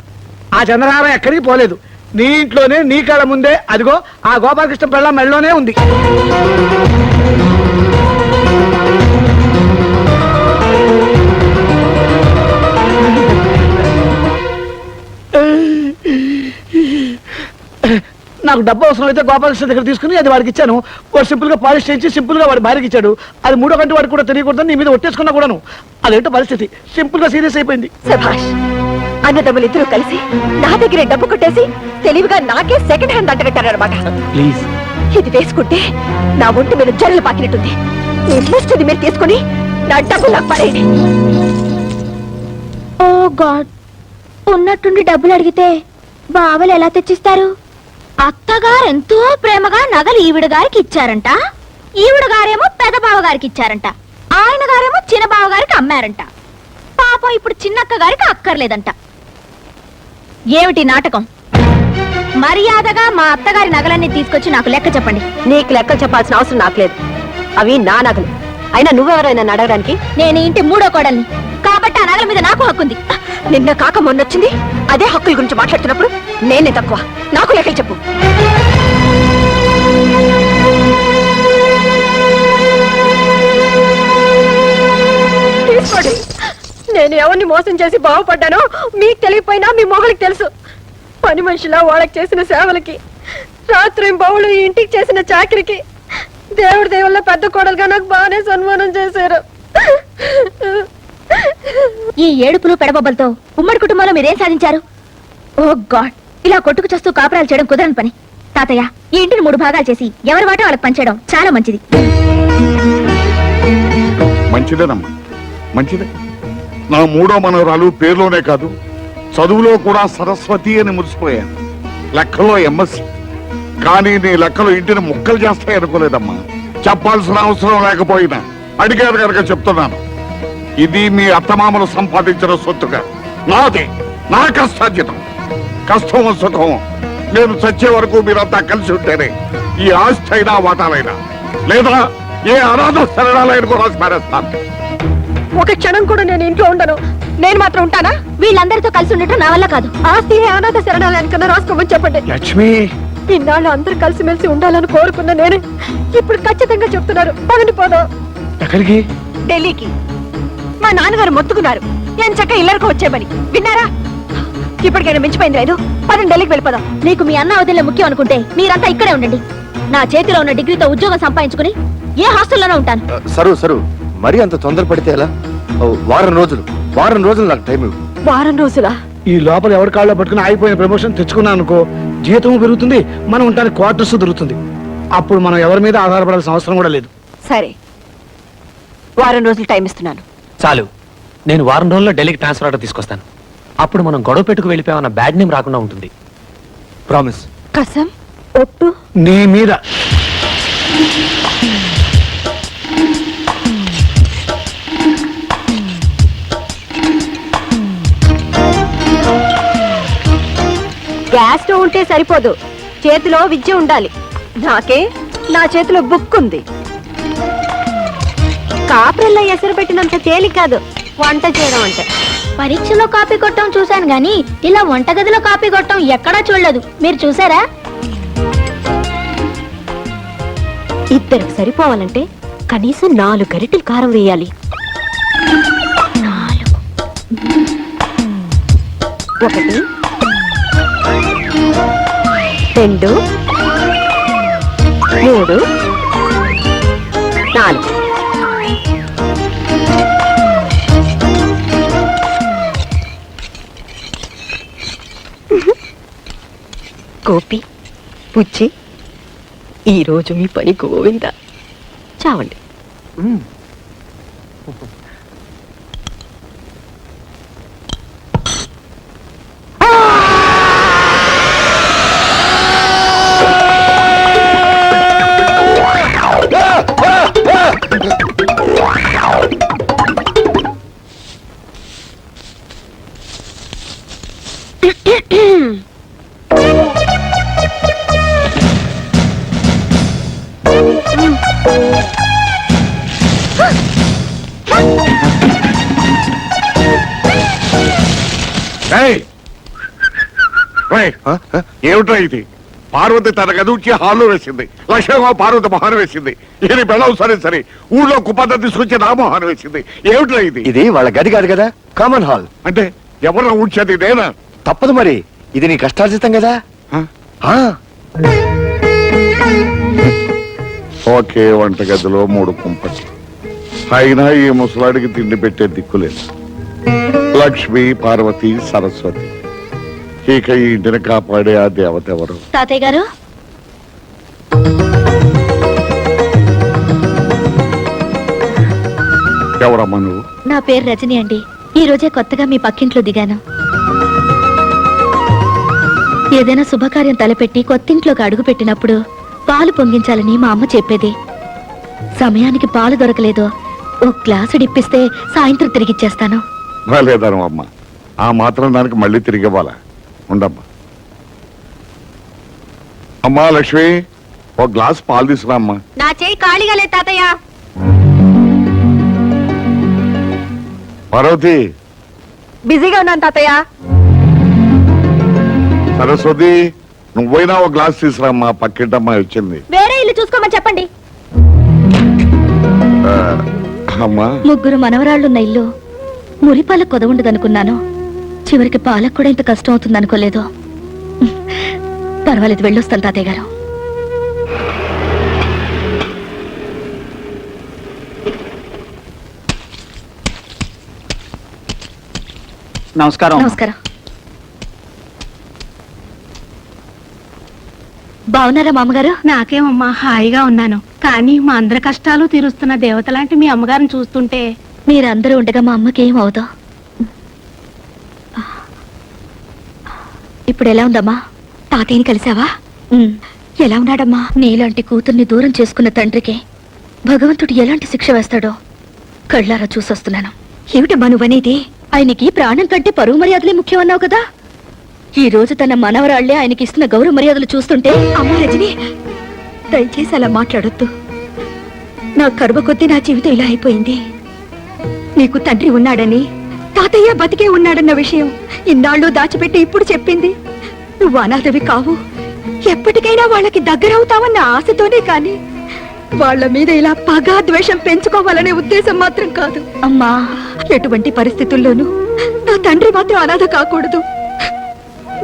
ఆ చంద్రహారం ఎక్కడికి పోలేదు. నీ ఇంట్లోనే, నీ కాళ్ళ ముందే, అదిగో ఆ గోపాలకృష్ణ పెళ్ళ మెళ్ళలోనే ఉంది. నాకు డబ్బు అవసరం అయితే గోపాలకృష్ణ దగ్గర తీసుకుని అది వాడికి ఇచ్చాను. వాడు సింపుల్ గా పాలిష్ చేయించి సింపుల్ గా వాడి భార్యకి ఇచ్చాడు. అది 3వ గంట వాడికి కూడా తెలియకూడదని నీ మీద ఒట్టేసుకున్నా కూడాను. అదేంటో పరిస్థితి. సింపుల్ గా సీరియస్ అయిపోయింది. సభాష్, అన్నదమ్ములిద్దరూ కలిసి నా దగ్గరే డబ్బు కొట్టేసి తెలివిగా నాకే సెకండ్ హ్యాండ్ అంటగట్టారనమాట. ప్లీజ్, ఇది వేసుకుంటే నా ఒంటి మీద జరలు పాకినట్టుంది. మీ దృష్టిని మీరు తీసుకుని నా డబ్బు నాకు పడేయండి. ఓ గాడ్, ఉన్నట్టుండి డబ్బులు అడిగితే బావలు ఎలా తెచ్చిస్తారు? అత్తగారు ఎంతో ప్రేమగా నగలు ఈవిడ గారికి ఇచ్చారంట. ఈవిడ గారేమో పెద్ద బావ గారికి ఇచ్చారంట. ఆయన గారేమో చిన్న బావ గారికి అమ్మారంట. పాపం ఇప్పుడు చిన్నక్క గారికి అక్కర్లేదంట. ఏమిటి నాటకం? మర్యాదగా మా అత్తగారి నగలన్నీ తీసుకొచ్చి నాకు లెక్క చెప్పండి. నీకు లెక్కలు చెప్పాల్సిన అవసరం నాకు లేదు. అవి నా నగలు. అయినా నువ్వెవరైనా అడగడానికి? నేను ఇంటి 3వ కోడల్ని కాబట్టి ఆ నగల మీద నాకు హక్కుంది. నిన్న కాక మొన్నొచ్చింది. అదే హక్కుల గురించి మాట్లాడుతున్నప్పుడు నేనే తక్కువ. నాకు లెక్కలు చెప్పు. తీసుకోండి. నేను ఎవరిని మోసం చేసి బాగుపడ్డానో మీకు తెలియపోయినా మీ మొగలికి తెలుసు. పని మనిషిలా వాళ్ళకి చేసిన సేవలకి, రాత్రి బౌళ్ళు ఈ ఇంటికి చేసిన చాకరికి దేవుడి దేవుళ్ళ పెద్ద కోడలుగా నాకు బాగానే సన్మానం చేశారు. ఈ ఏడుపులు పెడబొబ్బలతో ఉమ్మడి కుటుంబంలో మీరేం సాధించారు? ఓ గాడ్, ఇలా కొట్టుకు చేస్తూ కాపురాలు చేయడం కుదరని పని. తాతయ్య, ఈ ఇంటిని 3 భాగాలు చేసి ఎవరి వాటా వాళ్ళకి పంచేయడం చాలా మంచిది. మంచిదేనమ్మా, మంచిదే. నా 3వ మనవరాలు పేరులోనే కాదు, చదువులో కూడా సరస్వతి అని మురిసిపోయాను. లెక్కలో ఎంఎస్సి. కానీ నీ లెక్కలు ఇంటిని ముక్కలు చేస్తాయి అనుకోలేదమ్మా. చెప్పాల్సిన అవసరం లేకపోయినా అడిగారు కనుక చెప్తున్నాను. ఇది మీ అత్తమామలు సంపాదించిన సొత్తుగా నాది, నా కష్టార్జితం. కష్టం సుఖం నేను చచ్చే వరకు మీరంతా కలిసి ఉంటేనే ఈ ఆస్తి అయినా వాటాలైనా, లేదా ఏ అనాథ శరణాలైన కూడా స్మరిస్తాను. ఒక క్షణం కూడా నేను ఇంట్లో ఉండను. నేను మాత్రం ఉంటానా? వీళ్ళందరితో కలిసి ఉండటం నా వల్ల కాదు. ఆస్తి అనాథ శరణాలయానికన్నా రాసుకోమని చెప్పండి. లక్ష్మి, ఇన్నాళ్ళు అందరూ కలిసిమెలిసి ఉండాలని కోరుకున్న నేను ఇప్పుడు ఖచ్చితంగా చెప్తున్నారు, పదని పోదాం. ఎక్కడికి? ఢిల్లీకి. మా నాన్నగారు మొత్తుకున్నారు ఎంచక్క ఇల్లరికి వచ్చేమని. విన్నారా? ఇప్పటికైనా మించిపోయింది లేదు. పదని ఢిల్లీకి వెళ్ళిపోదాం. నీకు మీ అన్న వదిలే ముఖ్యం అనుకుంటే మీరంతా ఇక్కడే ఉండండి. నా చేతిలో ఉన్న డిగ్రీతో ఉద్యోగం సంపాదించుకుని ఏ హాస్టల్లోనే ఉంటాను. సరు మరీ అంత తొందరపడితే ఎలా? వారం రోజులు నాకు టైం ఇవ్వు. వారం రోజులా? ఈ లోపల ఎవరి కాళ్ళలో పట్టుకుని ఆగిపోయిన ప్రమోషన్ తెచ్చుకున్నా అనుకో, జీతం పెరుగుతుంది, మనం ఉంటానికి క్వార్టర్స్ దొరుకుతుంది. అప్పుడు మనం ఎవరి మీద ఆధారపడాల్సిన అవసరం కూడా లేదు. సరే, వారం రోజులు టైం ఇస్తున్నాను. చాలు, నేను వారం రోజుల్లో ఢిల్లీకి ట్రాన్స్ఫర్ ఆర్డర్ తీసుకొస్తాను. అప్పుడు మనం గొడవ పెట్టుకు వెళ్ళిపోయామన్న బ్యాడ్ నేమ్ రాకుండా ఉంటుంది. ప్రామిస్. కసం ఒట్టు. నీ మీద. గ్యాస్ స్టవ్ ఉంటే సరిపోదు, చేతిలో విద్య ఉండాలి. నాకే నా చేతిలో బుక్ ఉంది. కాపురల్లో ఎసరు పెట్టినంత తేలిక కాదు వంట చేయడం అంటే. పరీక్షలో కాపీ కొట్టడం చూశాను గాని ఇలా వంటగదిలో కాపీ కొట్టడం ఎక్కడా చూడలేదు. మీరు చూసారా? ఇద్దరికి సరిపోవాలంటే కనీసం 4 గరిటెలు కారం వేయాలి. 1 2 3 4. గోపి, పుచ్చి, ఈరోజు మీ పని గోవిందా. చావండి. ఏమిట్రా ఇది? పార్వతి తన గదుచి హాల్లో వేసింది, లక్ష్మమ్మ పార్వతి మొహాన వేసింది. ఇది బెళ్ళవు సరే ఊళ్ళో కుప్పంత తీసుకొచ్చి నా మొహాన వేసింది. ఏమిట్రా ఇది? ఇది వాళ్ళ గది కాదు కదా, కామన్ హాల్. అంటే ఎవరు ఊడ్చేది నేనా? తప్పదు మరి, ఇది నీ కష్టార్జితం కదా. ఒకే వంటగదిలో 3 కుంపటి. అయినా ఈ ముసలాడికి తిండి పెట్టే దిక్కులేదు. లక్ష్మి, పార్వతి, సరస్వతి. ఇక ఈ ఇంటిని కాపాడే ఆ దేవత ఎవరు? తాతయ్య గారు, ఎవరమ్మా నువ్వు? నా పేరు రజని అండి. ఈ రోజే కొత్తగా మీ పక్కింట్లో దిగాను. ఏదైనా శుభకార్యం తలపెట్టి కొత్తింట్లోకి అడుగు పెట్టినప్పుడు పాలు పొంగించాలని మా అమ్మ చెప్పేది. సమయానికి పాలు దొరకలేదు, ఓ గ్లాసు డిప్పిస్తే సాయంత్రం తిరిగిచ్చేస్తాను. లేదను అమ్మ, ఆ మాత్రం దానికి మళ్ళీ తిరిగి ఇవ్వాలా? ఉండమ్మా. అమ్మా లక్ష్మి, ఓ గ్లాస్ పాలు తీసుకురా అమ్మా. నా చేయి ఖాళీగా లేదు తాతయ్య. పార్వతి, బిజీగా ఉన్నాను తాతయ్య. సరస్వతి, నువ్వైనా ఓ గ్లాస్ తీసుకురామ్మా, పక్కింటమ్మా వచ్చింది. వేరే ఇల్లు చూసుకోమని చెప్పండి. అమ్మా, 3 మనవరాళ్ళున్న ఇల్లు మురిపాల కొదవుండదనుకున్నాను. చివరికి పాలకు కూడా ఇంత కష్టం అవుతుంది అనుకోలేదు. పర్వాలేదు, వెళ్ళొస్తాను తాతయ్య గారు. నమస్కారం. నమస్కారం. బాగున్నారా మామగారు? నాకేమమ్మా, హాయిగా ఉన్నాను. కానీ మా అందరి కష్టాలు తీరుస్తున్న దేవత లాంటి మీ అమ్మగారిని చూస్తుంటే మీరందరూ ఉండగా మా అమ్మకి ఏం అవుదా? ఇప్పుడు ఎలా ఉందమ్మా? తాతయ్యని కలిసావా? ఎలా ఉన్నాడమ్మా? నీలాంటి కూతుర్ని దూరం చేసుకున్న తండ్రికి భగవంతుడు ఎలాంటి శిక్ష వేస్తాడో కళ్ళారా చూసొస్తున్నాను. ఏమిటమ్మా నువ్వనేది? ఆయనకి ప్రాణం కంటే పరువు మర్యాదలే ముఖ్యం అన్నావు కదా. ఈ రోజు తన మనవరాళ్లే ఆయనకి ఇస్తున్న గౌరవ మర్యాదలు చూస్తుంటే, అమ్మ రజని, దయచేసి అలా మాట్లాడొద్దు. నా కర్మ కొద్దీ నా జీవితం ఇలా అయిపోయింది. నీకు తండ్రి ఉన్నాడని, తాతయ్య బతికే ఉన్నాడన్న విషయం ఇన్నాళ్ళు దాచిపెట్టి ఇప్పుడు చెప్పింది. నువ్వు అనాథవి కావు, ఎప్పటికైనా వాళ్ళకి దగ్గరవుతావన్న ఆశతోనే కాని వాళ్ళ మీద ఇలా పగా ద్వేషం పెంచుకోవాలనే ఉద్దేశం మాత్రం కాదు. అమ్మా, ఎటువంటి పరిస్థితుల్లోనూ నా తండ్రి మాత్రం అనాథ కాకూడదు.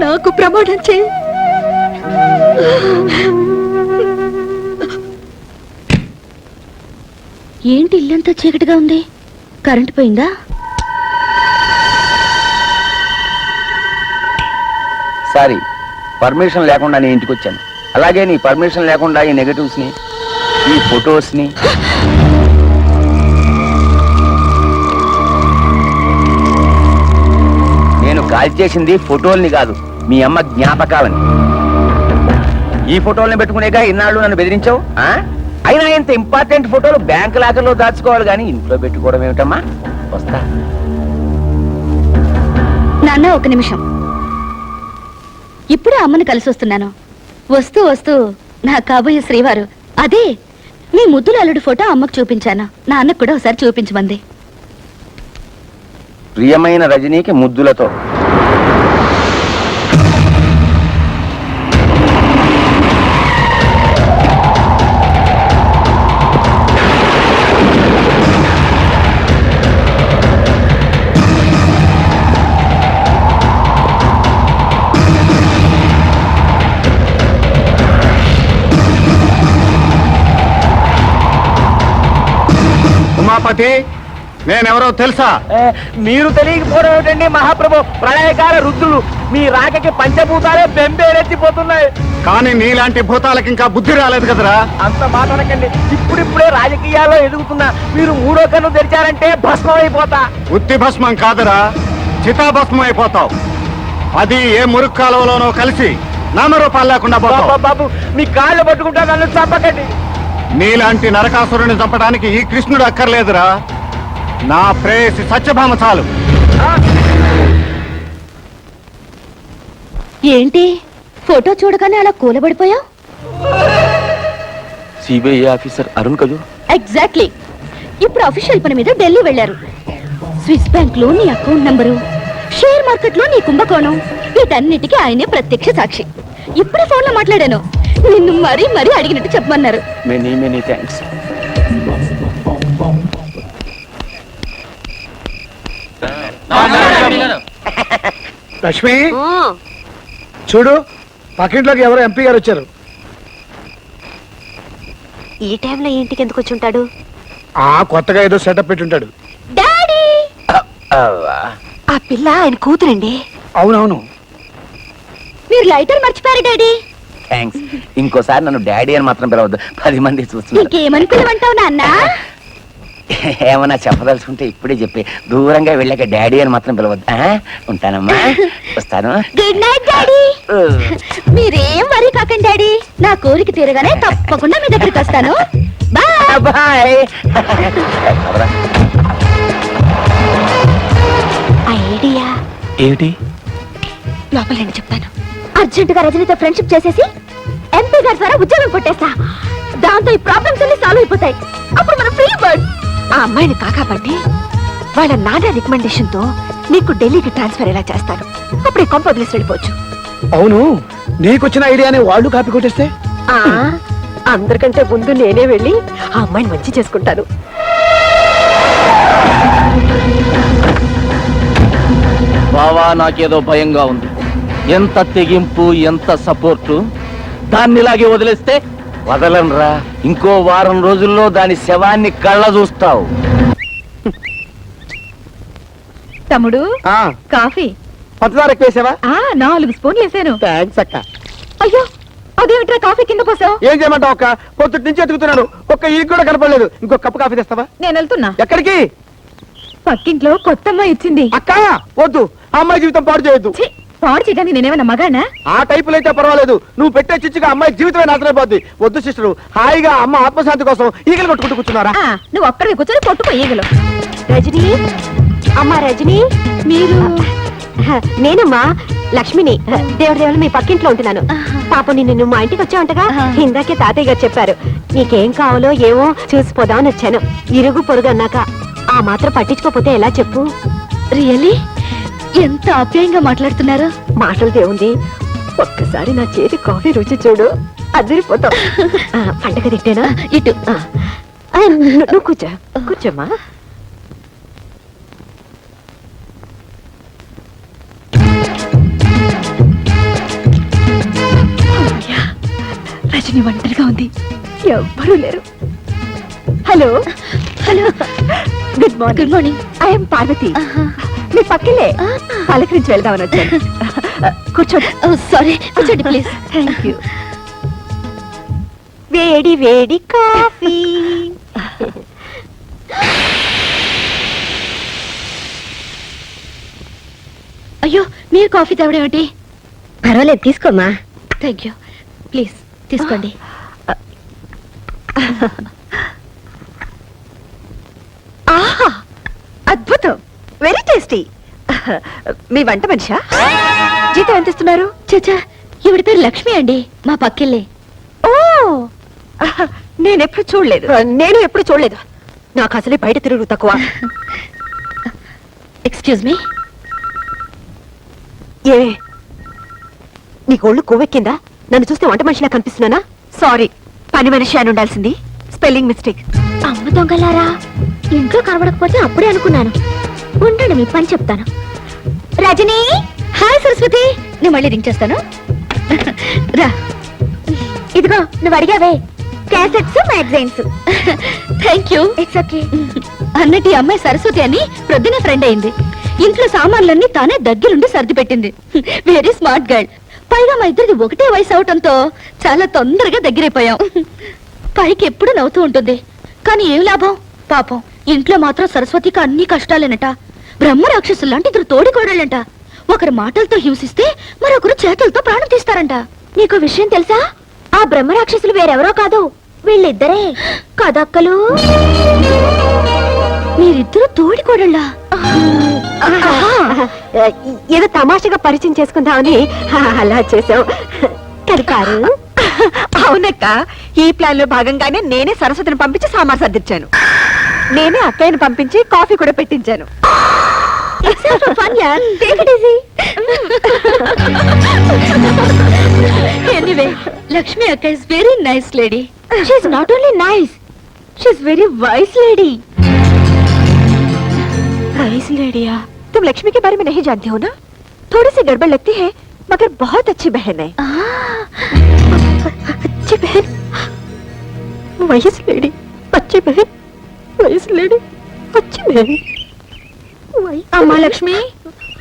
నాకు ప్రమాణం చేయి. ఏంటి ఇల్లంతా చీకటిగా ఉంది? కరెంటు పోయిందా? సారీ, పర్మిషన్ లేకుండా నేను ఇంటికి వచ్చాను. అలాగే నీ పర్మిషన్ లేకుండా ఈ నెగటివ్స్ ని, ఈ ఫొటోస్ ని నేను కాల్ చేసింది ఫోటోల్ని కాదు, మీ అమ్మ జ్ఞాపకాలని. ఈ ఫోటోల్ని పెట్టుకునేగా ఇన్నాళ్ళు నన్ను బెదిరించావు. అయినా ఇంత ఇంపార్టెంట్ ఫోటోలు బ్యాంక్ లాకర్లో దాచుకోవాలి కానీ ఇంట్లో పెట్టుకోవడం ఏమిటమ్మా? వస్తా. నాన్న, ఒక నిమిషం. ఇప్పుడే అమ్మని కలిసి వస్తున్నాను. వస్తూ వస్తూ నా కాబోయే శ్రీవారు, అదే మీ ముద్దుల అల్లుడు ఫోటో అమ్మకు చూపించాను. నాన్నకు కూడా ఒకసారి చూపించమంది. ప్రియమైన రజనీకి ముద్దులతో. ఉమాపతి, నేనెవరో తెలుసా? మీరు తెలియకపోవడం ఏమిటండి మహాప్రభు? ప్రళయకాల రుద్రులు. మీ రాకకి పంచభూతాలే బెంబేరెత్తిపోతున్నాయి. కానీ నీలాంటి భూతాలకి ఇంకా బుద్ధి రాలేదు కదరా. అంత మాట్లాడకండి. ఇప్పుడిప్పుడే రాజకీయాల్లో ఎదుగుతున్నా మీరు మూడో కన్ను తెరిచారంటే భస్మం అయిపోతా. ఉత్తి భస్మం కాదురా, చితాభస్మం అయిపోతావు. అది ఏ మురుగు కాలువలోనో కలిసి నామరూపాలు లేకుండా పోతావు. బాబు, మీ కాళ్ళు పట్టుకుంటా, నన్ను చంపకండి. నీలాంటి నరకాసురుని చంపడానికి ఈ కృష్ణుడు అక్కర్లేదురా. నా ప్రేయసి సత్యభామ చాలు. ఏంటి ఫోటో చూడగానే అలా కూలబడిపోయావు? సిబిఐ ఆఫీసర్ అరుణ్ కదూ? ఎగ్జాక్ట్లీ. ఇప్పుడు అఫీషియల్ పని మీద ఢిల్లీ వెళ్లారు. స్విస్ బ్యాంక్ లో నీ అకౌంట్ నంబరు, షేర్ మార్కెట్ లో నీ కుంభకోణం, వీటన్నిటికీ ఆయనే ప్రత్యక్ష సాక్షి. ఇప్పుడే ఫోన్ లో మాట్లాడాను. నిన్ను మరీ మరీ అడిగినట్టు చెప్పమన్నారు. Many many thanks. లక్ష్మి, చూడు, పక్కింట్లోకి ఎవరో ఎంపీ గారు వచ్చారు. ఈ టైంలో ఇంటికి ఎందుకు వచ్చి ఉంటాడు? కొత్తగా ఏదో సెటప్ పెట్టుంటాడు. డాడీ, ఆ పిల్ల ఆయన కూతురండి. అవునవును. మీరు లైటర్ మర్చిపోయారు డాడీ. థ్యాంక్స్. ఇంకోసారి నన్ను డాడీ అని మాత్రం పిలవద్దు, 10 మంది చూస్తున్నారు. ఇంకేమని పిలవంటావు నాన్న? ఏమన్నా చెప్పదలుచుకుంటే ఇప్పుడే చెప్పి, దూరంగా వెళ్ళాక డాడీ అని మాత్రం పిలవద్దు. ఉంటానమ్మా, వస్తాను. Good night daddy. మీరేం వరీ కాకండి డాడీ, నా కోరిక తీరగానే తప్పకుండా మీ దగ్గరికి వస్తాను. Bye bye. ఐడియా ఏమిటి? లోపల రండి చెప్తాను. అర్జెంటుగా రజనీతో ఫ్రెండ్షిప్ చేసేసి ఎంపీ గారి ద్వారా ఉద్యోగం కొట్టేస్తా. దాంతో ఈ ప్రాబ్లమ్స్ అన్ని సాల్వ్ అయిపోతాయి. అప్పుడు మనం ఫ్రీ బర్డ్. ఆ అమ్మాయిని కాకాపట్టి వాళ్ళ నాన్న రికమెండేషన్ తో నీకు ఢిల్లీకి ట్రాన్స్ఫర్ ఎలా చేస్తాను. అప్పుడు ఈ కొంప వదిలేసి వెళ్ళిపోవచ్చు. అవును, నీకొచ్చిన ఐడియాని వాళ్ళు కాపీ కొట్టేస్తే? అందరికంటే ముందు నేనే వెళ్ళి ఆ అమ్మాయిని మంచి చేసుకుంటాను. బావా నాకేదో భయంగా ఉంది. ఎంత తెగింపు, ఎంత సపోర్టు. దాన్ని ఇలాగే వదిలేస్తే వదలనరా. ఇంకో వారం రోజుల్లో దాని శవాన్ని కళ్ళ చూస్తావు. తమ్ముడు కాఫీ పంచదార ఎక్కువేసావా? 4 స్పూన్లు వేసాను. థ్యాంక్స్ అక్క. అయ్యో అదేమిట్రా కాఫీ కింద పోసావు? ఏం చేయమంటావు అక్క? పొద్దుటి నుంచి ఎతుకుతున్నాను, ఒక్క ఈ కూడా కనపడలేదు. ఇంకో కప్పు కాఫీ తెస్తావా? నేను వెళ్తున్నా. ఎక్కడికి? పక్కింట్లో కొత్త అమ్మాయి ఇచ్చింది. అక్క వద్దు, ఆ అమ్మాయి జీవితం పాడు చేయొద్దు. ఛీ, పాడు చేయడానికి నేనేమన్నా మగానా? ఆ టైపులో అయితే పర్వాలేదు, నువ్వు పెట్టే చిచ్చుగా అమ్మాయి జీవితమే నాశనైపోద్ది. వద్దు సిస్టరు, హాయిగా అమ్మ ఆత్మశాంతి కోసం ఈగలు కొట్టుకుంటూ కూర్చున్నారా? నువ్వు ఒక్కడికి కూర్చొని కొట్టుకో ఈగలు. రజనీ, అమ్మా రజనీ, మీరు? నేనమ్మా లక్ష్మిని. దేవుడు మీ పక్కింట్లో ఉంటున్నాను. పాప నిన్ను మా ఇంటికి వచ్చావంటగా? ఇందాకే తాతయ్య గారు చెప్పారు. నీకేం కావాలో ఏమో చూసిపోదామని వచ్చాను. ఇరుగు పొరుగు అన్నాక ఆ మాత్రం పట్టించుకోపోతే ఎలా చెప్పు? రియల్లీ ఎంత ఆప్యాయంగా మాట్లాడుతున్నారు. మాటలు దేవుంది, ఒక్కసారి నా చేతి కాఫీ రుచి చూడు, అదిరిపోతావు. పండగ తిట్టేనా? ఇటు నువ్వు కూర్చో, కూర్చోమ్మా. రజని ఒంటరిగా ఉంది, ఎవ్వరూ లేరు. Hello hello, good morning. Good morning. I'm Parvati. మీ పక్కలే పలకరించి వెళ్దామని వచ్చాను. కూర్చోండి. సారీ, కూర్చోండి ప్లీజ్. Thank you. వేడి వేడి కాఫీ. అయ్యో, మీరు కాఫీ తాగడేమిటి? పర్వాలేదు, తీసుకోమ్మా. Thank you. ప్లీజ్ తీసుకోండి. ఆహా, అద్భుతం, వెరీ టేస్టీ. మీ వంట మనిషా? జీతం ఎంత ఇస్తున్నారు? చచ్చా, ఈవిడ పేరు లక్ష్మి అండి, మా పక్కిల్లే. ఓ, నేనెప్పుడు చూడలేదు. నేను ఎప్పుడు చూడలేదు. నాకు అసలే బయట తిరుగు తక్కువ. Excuse me. ఏ, నీకు ఒళ్ళు కొవ్వెక్కిందా? నన్ను చూస్తే వంట మనిషిలా కనిపిస్తున్నానా? సారీ, పని మనిషి అని ఉండాల్సింది. Spelling mistake. అమ్మ దొంగలారా, ఇంట్లో కనబడకపోతే అప్పుడే అనుకున్నాను. ఉండండి, మీ పని చెప్తాను. రజనీ. హాయ్ సరస్వతి, నేను మళ్ళీ రింగ్ చేస్తాను. రా. ఇదిగో నువ్వు అడిగావే, cassettes magazines. Thank you. It's okay. అన్నట్టు ఈ అమ్మాయి సరస్వతి అని ప్రొద్దునే ఫ్రెండ్ అయింది. ఇంట్లో సామాన్లన్నీ తానే దగ్గరుండి సర్ది పెట్టింది. Very smart girl. పైగా మా ఇద్దరిది ఒకటే వయసు అవటంతో చాలా తొందరగా దగ్గరైపోయాం. పైకి ఎప్పుడు నవ్వుతూ ఉంటుంది, కానీ ఏం లాభం? పాపం ఇంట్లో మాత్రం సరస్వతికి అన్ని కష్టాలేనట. బ్రహ్మ రాక్షసులు లాంటి ఇద్దరు తోడికోడళ్ళంట. ఒకరి మాటలతో హింసిస్తే మరొకరు చేతులతో ప్రాణం తీస్తారంట. నీకు విషయం తెలుసా? ఆ బ్రహ్మరాక్షసులు వేరెవరో కాదు, వీళ్ళిద్దరే కదక్కలు. మీరిద్దరు తోడికోడళ్ళా? ఏదో తమాషగా పరిచయం చేసుకుందామని అలా చేసావు. కడికారు. అవునక్క, ఈ ప్లాన్ లో భాగంగానే నేనే సరస్వతిని పంపించి సామాన్ సర్దిచ్చాను. నేనే అక్కయ్యను పంపించి కాఫీ కూడా పెట్టించాను. ఎనీవే, లక్ష్మి అక్క is very nice lady. She is not only nice, she is very wise lady. Wise लेडिया, तुम लक्ष्मी के बारे में नहीं जानती हो ना? थोड़ी सी गड़बड़ लगती है, मगर बहुत अच्छी बहन है. अच्छी बहन, वाइस लेडी, अच्छी बहन, वाइस लेडी, अच्छी बहन. అమ్మా లక్ష్మి,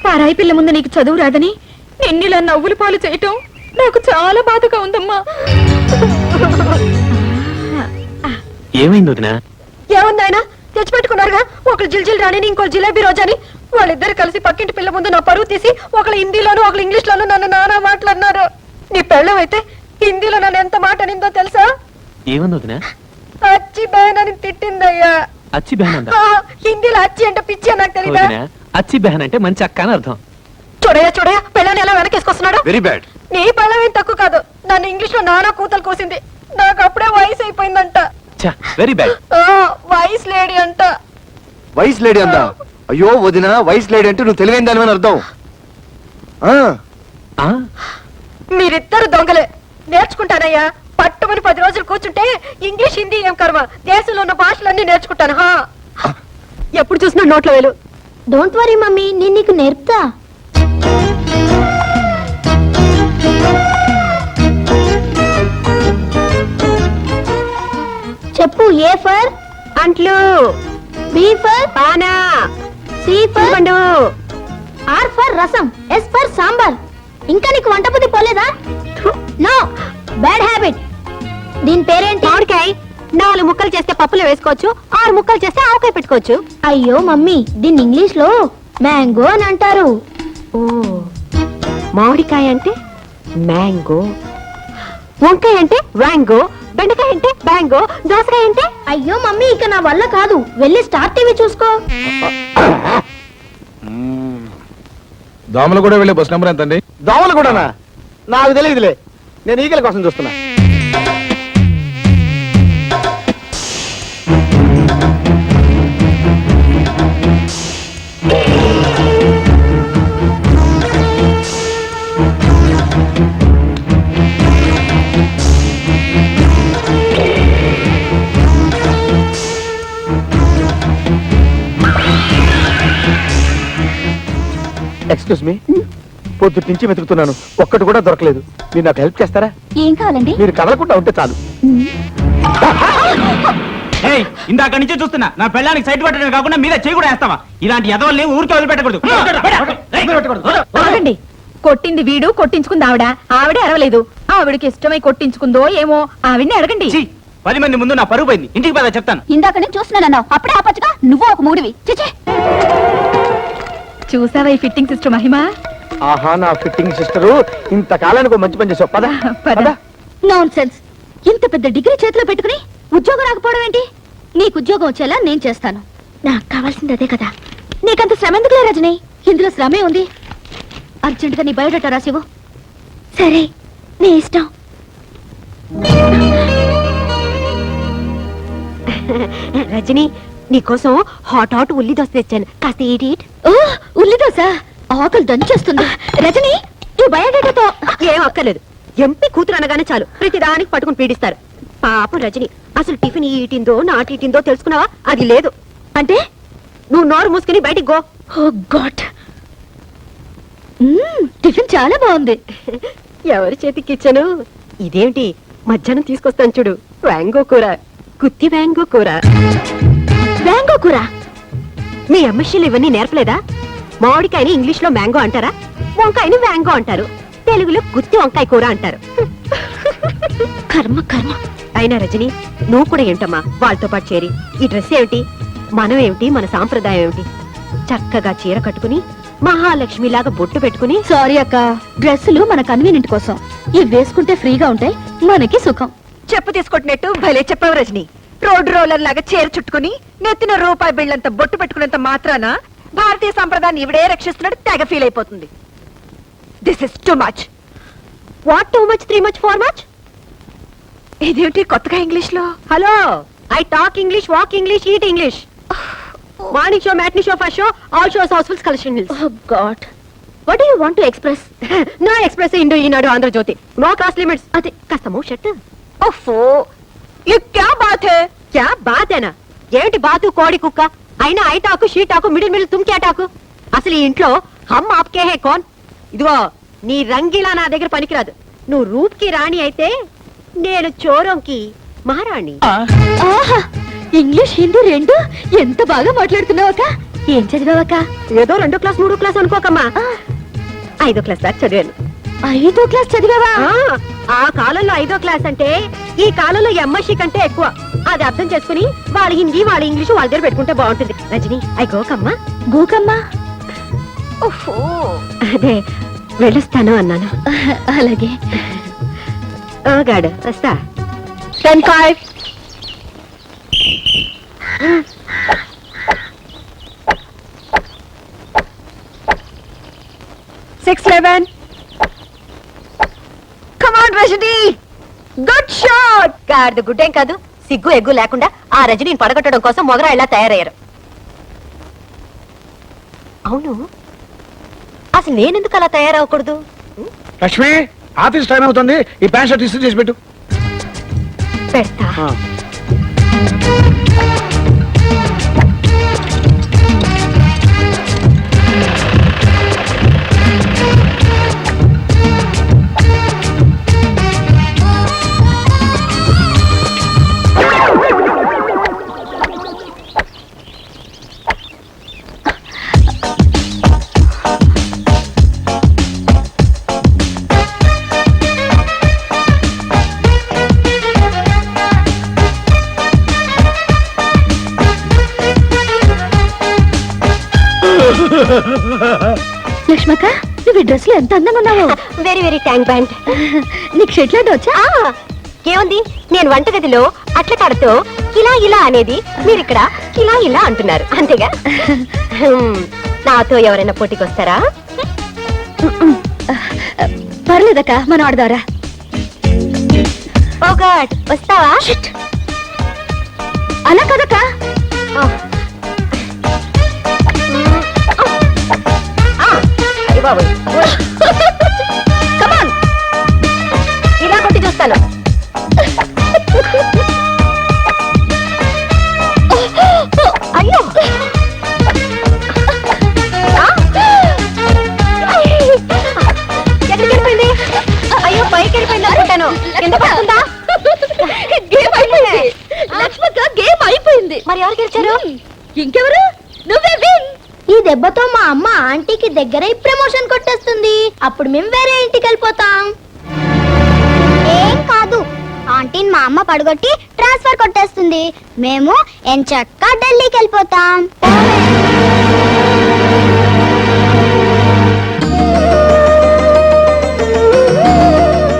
పరాయి పిల్ల ముందు నీకు చదువు రాదని నిన్నిలా నవ్వులు పాలు చేయటం నాకు చాలా బాధగా ఉందమ్మా. ఏమైంది వదినా? ఏముందాయన తెచ్చిపెట్టుకున్నారుగా, ఒకరు జిల్జిల్ రాణిని, ఇంకో జిలేబీ రోజాని. వాళ్ళిద్దరు కలిసి పక్కింటి పిల్ల ముందు నా పరువు తీసి ఒకళ్ళు హిందీలోను ఒకళ్ళు ఇంగ్లీష్ లోను నన్ను నానా మాట్లాడినారు. నీ పెళ్ళం అయితే హిందీలో నన్ను ఎంత మాట అనిందో తెలుసా? ఏముంది వదినా? అచ్చి బహన్ అని తిట్టిందయ్యా. అచ్చి బెహన్ అందా? హిందీలో అచ్చి అంటే పిచ్చి అని నాకు తెలీదా? వదినా, అచ్చి బెహన్ అంటే మంచి అక్క అని అర్థం. చూడయా పెళ్ళని ఎలా వెనకేసుకొస్తున్నాడు. Very bad. నీ పెళ్ళం ఏం తక్కువ కాదు, నన్ను ఇంగ్లీష్ లో నానా కూతలు కోసింది. నాకు అప్పుడే వయసు అయిపోయిందంట. Very bad. వైస్ లేడీ అంట. వైస్ లేడీ అందా? అయ్యో వదిన, వైస్ లేడీ అంటే నువ్వు తెలివైన దానివని అర్థం. మీరిద్దరు దొంగలే. నేర్చుకుంటానయ్యా, పట్టుమని 10 రోజులు కూర్చుంటే ఇంగ్లీష్ హిందీ ఏం కర్మ, దేశంలో ఉన్న భాషలన్నీ నేర్చుకుంటాను. ఎప్పుడు చూసినా నోట్లో వేలు. డోంట్ వరీ మమ్మీ, నేను నీకు నేర్పుతా. చెప్పు. A for antlu, B for pana, C for pandu, R for rasam, S for sambar. ఇంకా నీకు వంట బుద్ధి పోలేదా? No, bad habit. దీని పేరేంటి? మామిడికాయ. 4 ముక్కలు చేస్తే పప్పులో వేసుకోవచ్చు, 6 ముక్కలు చేస్తే ఆవకాయ పెట్టుకోవచ్చు. అయ్యో మమ్మీ, దీన్ని ఇంగ్లీష్ లో మ్యాంగో అని అంటారు. ఓ, మామిడికాయ అంటే మ్యాంగో, వంకాయ అంటే వ్యాంగో, బెండకాయ అంటే బ్యాంగో, దోసకాయ అంటే. అయ్యో మమ్మీ, ఇక నా వల్ల కాదు. వెళ్ళి స్టార్ టీవీ చూసుకో. దోమలు కూడా వెళ్ళే బస్ నెంబర్ ఎంతండి? దోమలు కూడానా? నాకు తెలియదులే, నేను ఈగల కోసం చూస్తున్నా. ఎక్స్క్యూజ్ మీ, పొద్దుటి నుంచి వెతుకుతున్నాను, ఒక్కటి కూడా దొరకలేదు. మీరు నాకు హెల్ప్ చేస్తారా? ఏం కావాలండి? మీరు కదలకుండా ఉంటే చాలు. ఏయ్, ఇందాక నుంచే చూస్తున్నా, నా పెళ్ళానికి సైట్ పట్టడమే కాకుండా మీద చేయి కూడా వేస్తావా? ఇలాంటి ఎదవల్ని ఊరికే వదిలిపెట్టకూడదు. ఆగండి. కొట్టింది వీడు, కొట్టించుకుంది ఆవిడ. ఆవిడే అరవలేదు. ఆవిడకి ఇష్టమై కొట్టించుకుందో ఏమో, ఆవిడ్ని అడగండి. 10 మంది ముందు నా పరుగు పోయింది. ఇంటికి పద చెప్తాను. ఇందాక నేను చూస్తున్నానన్నావు, అప్పుడే ఆపచ్చుగా. నువ్వు ఒక మూడివి. చిచే, చూసావా ఈ ఫిట్టింగ్ సిస్టర్ మహిమ? ఆహా, నా ఫిట్టింగ్ సిస్టరు, ఇంతకాలానికి మంచి పని చేసావు. పద పద. Non sense. ఇంత పెద్ద డిగ్రీ చేతిలో పెట్టుకుని ఉద్యోగం రాకపోవడం ఏంటి? నీకు ఉద్యోగం వచ్చేలా నేను చేస్తాను. నాకు కావాల్సింది అదే కదా. నీకంత శ్రమ ఎందుకులే రజని? ఇందులో శ్రమే ఉంది. అర్జెంటుగా నీ బయోడేటా రాసివు. సరే, నీ ఇష్టం. రజని, నీకోసం హాట్ ఉల్లి దోశ తెచ్చాను, కాస్త ఈట్. ఓ, ఉల్లి దోశ ఆకలి దంచేస్తుంది. రజని, ఈ బయోడేటాతో ఏం అక్కర్లేదు. ఎంపీ కూతురు అనగానే చాలు ప్రతిదానికి పట్టుకుని పీడిస్తారు. పాపం రజని, అసలు టిఫిన్ ఈటిందో నాటిందో తెలుసుకున్నావా? అది లేదు. అంటే నువ్వు నోరు మూసుకుని బయటికి గో. ఓ గాడ్, టిఫిన్ చాలా బాగుంది. ఎవరి చేతికి ఇచ్చాను? ఇదేంటి, మధ్యాహ్నం తీసుకొస్తాను చూడు, వ్యాంగో కూర, గుత్తి వ్యాంగో కూర. వ్యాంగో కూర? మీ అమ్మశీలు ఇవన్నీ నేర్పలేదా? మామిడికాయని ఇంగ్లీష్ లో మ్యాంగో అంటారా, వంకాయని వ్యాంగో అంటారు, తెలుగులో గుత్తి వంకాయ కూర అంటారు. కర్మ కర్మ. అయినా రజని, నువ్వు కూడా ఏంటమ్మా వాళ్ళతో పాటు చేరి? ఈ డ్రెస్ ఏమిటి, మనం ఏమిటి, మన సాంప్రదాయం ఏమిటి? చక్కగా చీర కట్టుకుని మహాలక్ష్మిలాగా బొట్టు పెట్టుకుని. సారీ అక్క, డ్రెస్సులు మన కన్వీనియంట్ కోసం. ఇవి వేసుకుంటే ఫ్రీగా ఉంటాయి, మనకి సుఖం. చెప్పు తీసుకొట్టినట్టు భలే చెప్పావు రజని. రోడ్డు రోలర్ లాగా చీర చుట్టుకుని నెత్తిన రూపాయి బిళ్ళంత బొట్టు పెట్టుకున్నంత మాత్రాన భారతీయ సంప్రదాయాన్ని ఇవిడే రక్షిస్తున్నట్టు తెగ ఫీల్ అయిపోతుంది. This is too much. What too much, 3 much, 4 much? ఇదేమిటి కొత్తగా ఇంగ్లీష్ లో? Hello, I talk English, walk English, eat English. Morning show, matinee show, first show, all shows, housefulls, collection hills. Oh god, what do you want to express? No express Indo Eenadu Andhrajyothi, no class limits. అదే కాస్త మౌ షట్. ఓఫో, ये क्या बात है? क्या बात है ना? ఏంటి బాతు కోడి కుక్క అయినా ఐటాకు షీటాకు మిడిల్ తుమ్ క్యాటాకు? అసలు ఈ ఇంట్లో హమ్ ఆప్కే హే కౌన్? ఇదిగో, నీ రంగిలా నా దగ్గర పనికిరాదు. నువ్వు రూప్ కి రాణి అయితే నేను చోరంకి మహారాణి. ఆహా, ఇంగ్లీష్ హిందీ రెండు ఎంత బాగా మాట్లాడుతున్నావక్క. ఏం చదివావక్క? ఏదో 2వ క్లాస్ 3వ క్లాస్ అనుకోకమ్మా, 5వ క్లాస్ దాకా చదివాను. 5వ క్లాస్ చదివావా? ఆ కాలంలో 5వ క్లాస్ అంటే ఈ కాలంలో ఎంఎస్సీ కంటే ఎక్కువ. అది అర్థం చేసుకుని వాళ్ళ హిందీ, వాళ్ళ ఇంగ్లీషు వాళ్ళ దగ్గర పెట్టుకుంటే బాగుంటుంది. రజని, ఐ గోకమ్మా. గోకమ్మా? ఓహో, అదే వెళ్ళొస్తాను అన్నాను. అలాగే. గాడు వస్తా. 10-5. Come on, Rajani, good shot. గాడిద గుడ్డేం కాదు, సిగ్గు ఎగ్గు లేకుండా ఆ రజనీని పడగొట్టడం కోసం మొగరా ఇలా తయారయ్యారు. అవును, అసలు నేనెందుకు అలా తయారవకూడదు? లక్ష్మి, ఆఫీస్ టైం అవుతుంది, ఈ ప్యాంట్ షర్ట్ ఇస్త్రీ చేసి పెట్టు. పెడతా. లక్ష్మక్క నువ్వు ఈ డ్రెస్ లో ఎంత అందంగా ఉన్నావు. Very very thank band. నీకు షెడ్ లాంటి వచ్చా? ఏముంది, నేను వంటగదిలో అట్ల కాడతో ఇలా ఇలా అనేది మీరిక్కడ ఇలా ఇలా అంటున్నారు అంతేగా. నాతో ఎవరైనా పోటీకి వస్తారా? పర్లేదక్క, మనం ఆడదారా. ఓ గాడ్, వస్తావా? అలా కదక్క. బాబు కమాన్, ఇలా కొట్టి చూస్తాను. అయ్యో ఎక్కడికి వెళ్ళిపోయింది? అయ్యో పైకి వెళ్ళిపోయింది అనుకుంటాను. కింద పడుతుందా? గేమ్ అయిపోయింది లక్ష్మక్క, గేమ్ అయిపోయింది. మరి ఎవరు గెలిచారు? ఇంకెవరు? నువ్వే విన్. ఈ దెబ్బతో మా అమ్మ ఆంటీకి దగ్గర ప్రమోషన్ కొట్టేస్తుంది. అప్పుడు మేము వేరే ఇంటికి వెళ్ళిపోతాం. ఏం కాదు, ఆంటీని మా అమ్మ పడగొట్టి ట్రాన్స్ఫర్ కొట్టేస్తుంది. మేము ఎంచక్కా ఢిల్లీకి వెళ్ళిపోతాం.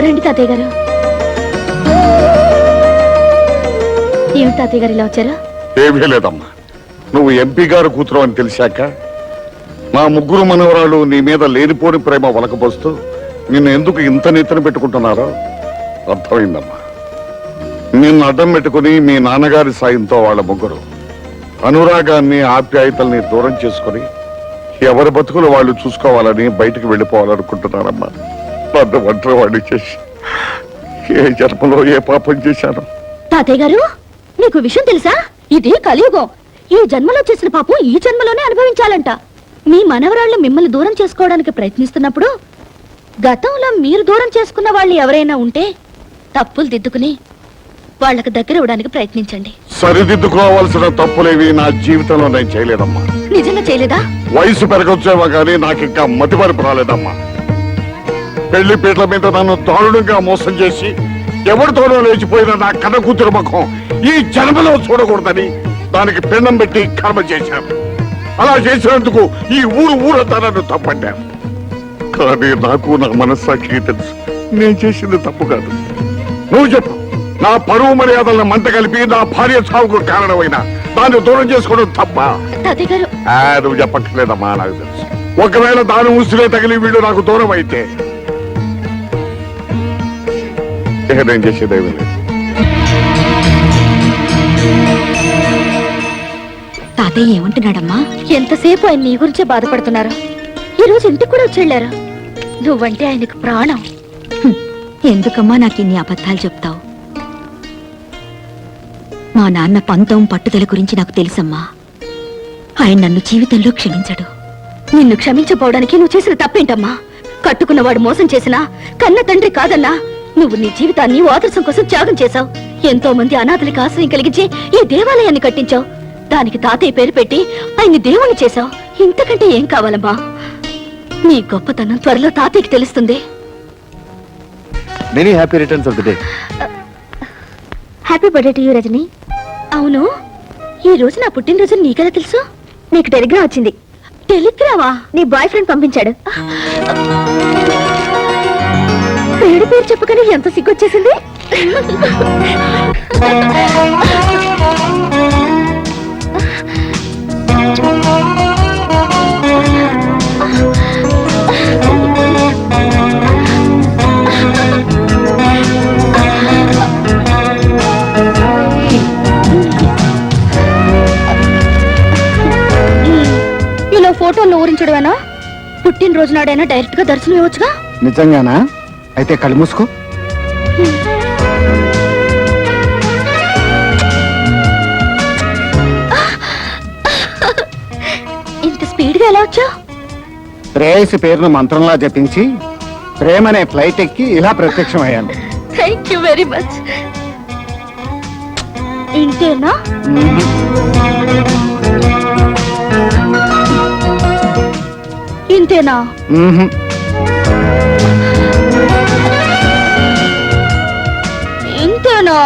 రండి తాతయ్య గారు. ఏమిటి తాతయ్య గారు ఇలా వచ్చారు? ఏమీ లేదమ్మా, నువ్వు ఎంపీ గారు కూతురు అని తెలిసాక మా ముగ్గురు మనవరాలు నీ మీద లేనిపోని ప్రేమ వలకపోస్తూ నిన్ను ఎందుకు ఇంత నెత్తిన పెట్టుకుంటున్నారో అర్థమైందమ్మా. నిన్ను అడ్డం పెట్టుకుని మీ నాన్నగారి సాయంతో వాళ్ళ ముగ్గురు అనురాగాన్ని ఆప్యాయతల్ని దూరం చేసుకుని ఎవరి బతుకులు వాళ్ళు చూసుకోవాలని బయటికి వెళ్ళిపోవాలనుకుంటున్నారమ్మా. నన్ను ఒంటరి వాడిని చేసి ఏ జన్మలో ఏ పాపం చేశాను. తాతయ్య గారు, నీకు విషయం తెలుసా? ఇది కలియుగం. ఈ జన్మలో చేసిన పాపం ఈ జన్మలోనే అనుభవించాలంట. మీ మనవరాళ్ళు మిమ్మల్ని దూరం చేసుకోవడానికి ప్రయత్నిస్తున్నప్పుడు గతంలో మీరు దూరం చేసుకున్న వాళ్ళు ఎవరైనా ఉంటే తప్పులు దిద్దుకుని వాళ్ళకి దగ్గర ఇవ్వడానికి ప్రయత్నించండి. సరిదిద్దుకోవాల్సిన తప్పులేవి నా జీవితంలో నేను చేయలేదమ్మా. నిజంగా చేయలేదా? వయసు పెరగొచ్చేవా కానీ నాకు ఇంకా మతిమరుపు రాలేదమ్మా. పెళ్లి పీటల మీద నన్ను దారుణంగా మోసం చేసి ఎవరితోనో లేచిపోయిన నా కన్న కూతురు ముఖం ఈ జన్మలో చూడకూడదని దానికి పిండం పెట్టి కర్మ చేశాను. అలా చేసినందుకు ఈ ఊరంతా నన్ను తప్పట్టాను. కానీ నాకు నా మనస్సాక్షి తెలుసు నేను చేసింది తప్పు కాదు. నువ్వు చెప్పు, నా పరువు మర్యాదలను మంట కలిపి నా భార్య చావుకు కారణమైన దాన్ని దూరం చేసుకోవడం తప్ప? తాతయ్య గారు, నువ్వు చెప్పట్లేదమ్మా, నాకు తెలుసు. ఒకవేళ దాని ఉసిరే తగిలి వీడు నాకు దూరం అయితే ఇక నేను చేసేదేమీ లేదు. తాతయ్య ఏమంటున్నాడమ్మా? ఎంతసేపు ఆయన నీ గురించే బాధపడుతున్నారు. ఈ రోజు ఇంటికి కూడా వచ్చి నువ్వంటే ఆయనకు ప్రాణం. ఎందుకమ్మా నాకు ఇన్ని అబద్ధాలు చెప్తావు? మా నాన్న పంతం పట్టుదల గురించి నాకు తెలుసమ్మా. ఆయన నన్ను జీవితంలో క్షమించడు. నిన్ను క్షమించపోవడానికి నువ్వు చేసిన తప్పేంటమ్మా? కట్టుకున్నవాడు మోసం చేసినా కన్న తండ్రి కాదన్నా నువ్వు నీ జీవితాన్ని ఆదర్శం కోసం త్యాగం చేశావు. ఎంతో మంది అనాథలకి ఆశ్రయం కలిగించి ఈ దేవాలయాన్ని కట్టించావు. దానికి తాతయ్య పేరు పెట్టి ఆయన్ని దేవుణ్ణి చేశావు. ఇంతకంటే ఏం కావాలమ్మా? నీ గొప్పతనం త్వరలో తాతయ్యకి తెలుస్తుంది. Many happy returns of the day. Happy birthday to you Rajani. అవును, ఈ రోజు నా పుట్టినరోజు నీకెలా తెలుసు? నీకు టెలిగ్రామ్ వచ్చింది. టెలిగ్రామా? నీ బాయ్ ఫ్రెండ్ పంపించాడు. పేరు పేరు చెప్పుకొని ఎంత సిగ్గొచ్చేసింది. ఇలా ఫోటోలు ఊరించడమేనా? పుట్టినరోజు నాడైనా డైరెక్ట్ గా దర్శనం ఇవ్వచ్చుగా. నిజంగానా? అయితే కళ్ళు మూసుకో. ఇంత స్పీడ్ గా ఎలా వచ్చా? ప్రేయసి పేరును మంత్రంలా జపించి ప్రేమనే ఫ్లైట్ ఎక్కి ఇలా ప్రత్యక్షమయ్యాను. Thank you very much. ఇంతేనా? ఇంతేనా? ఇంతేనా?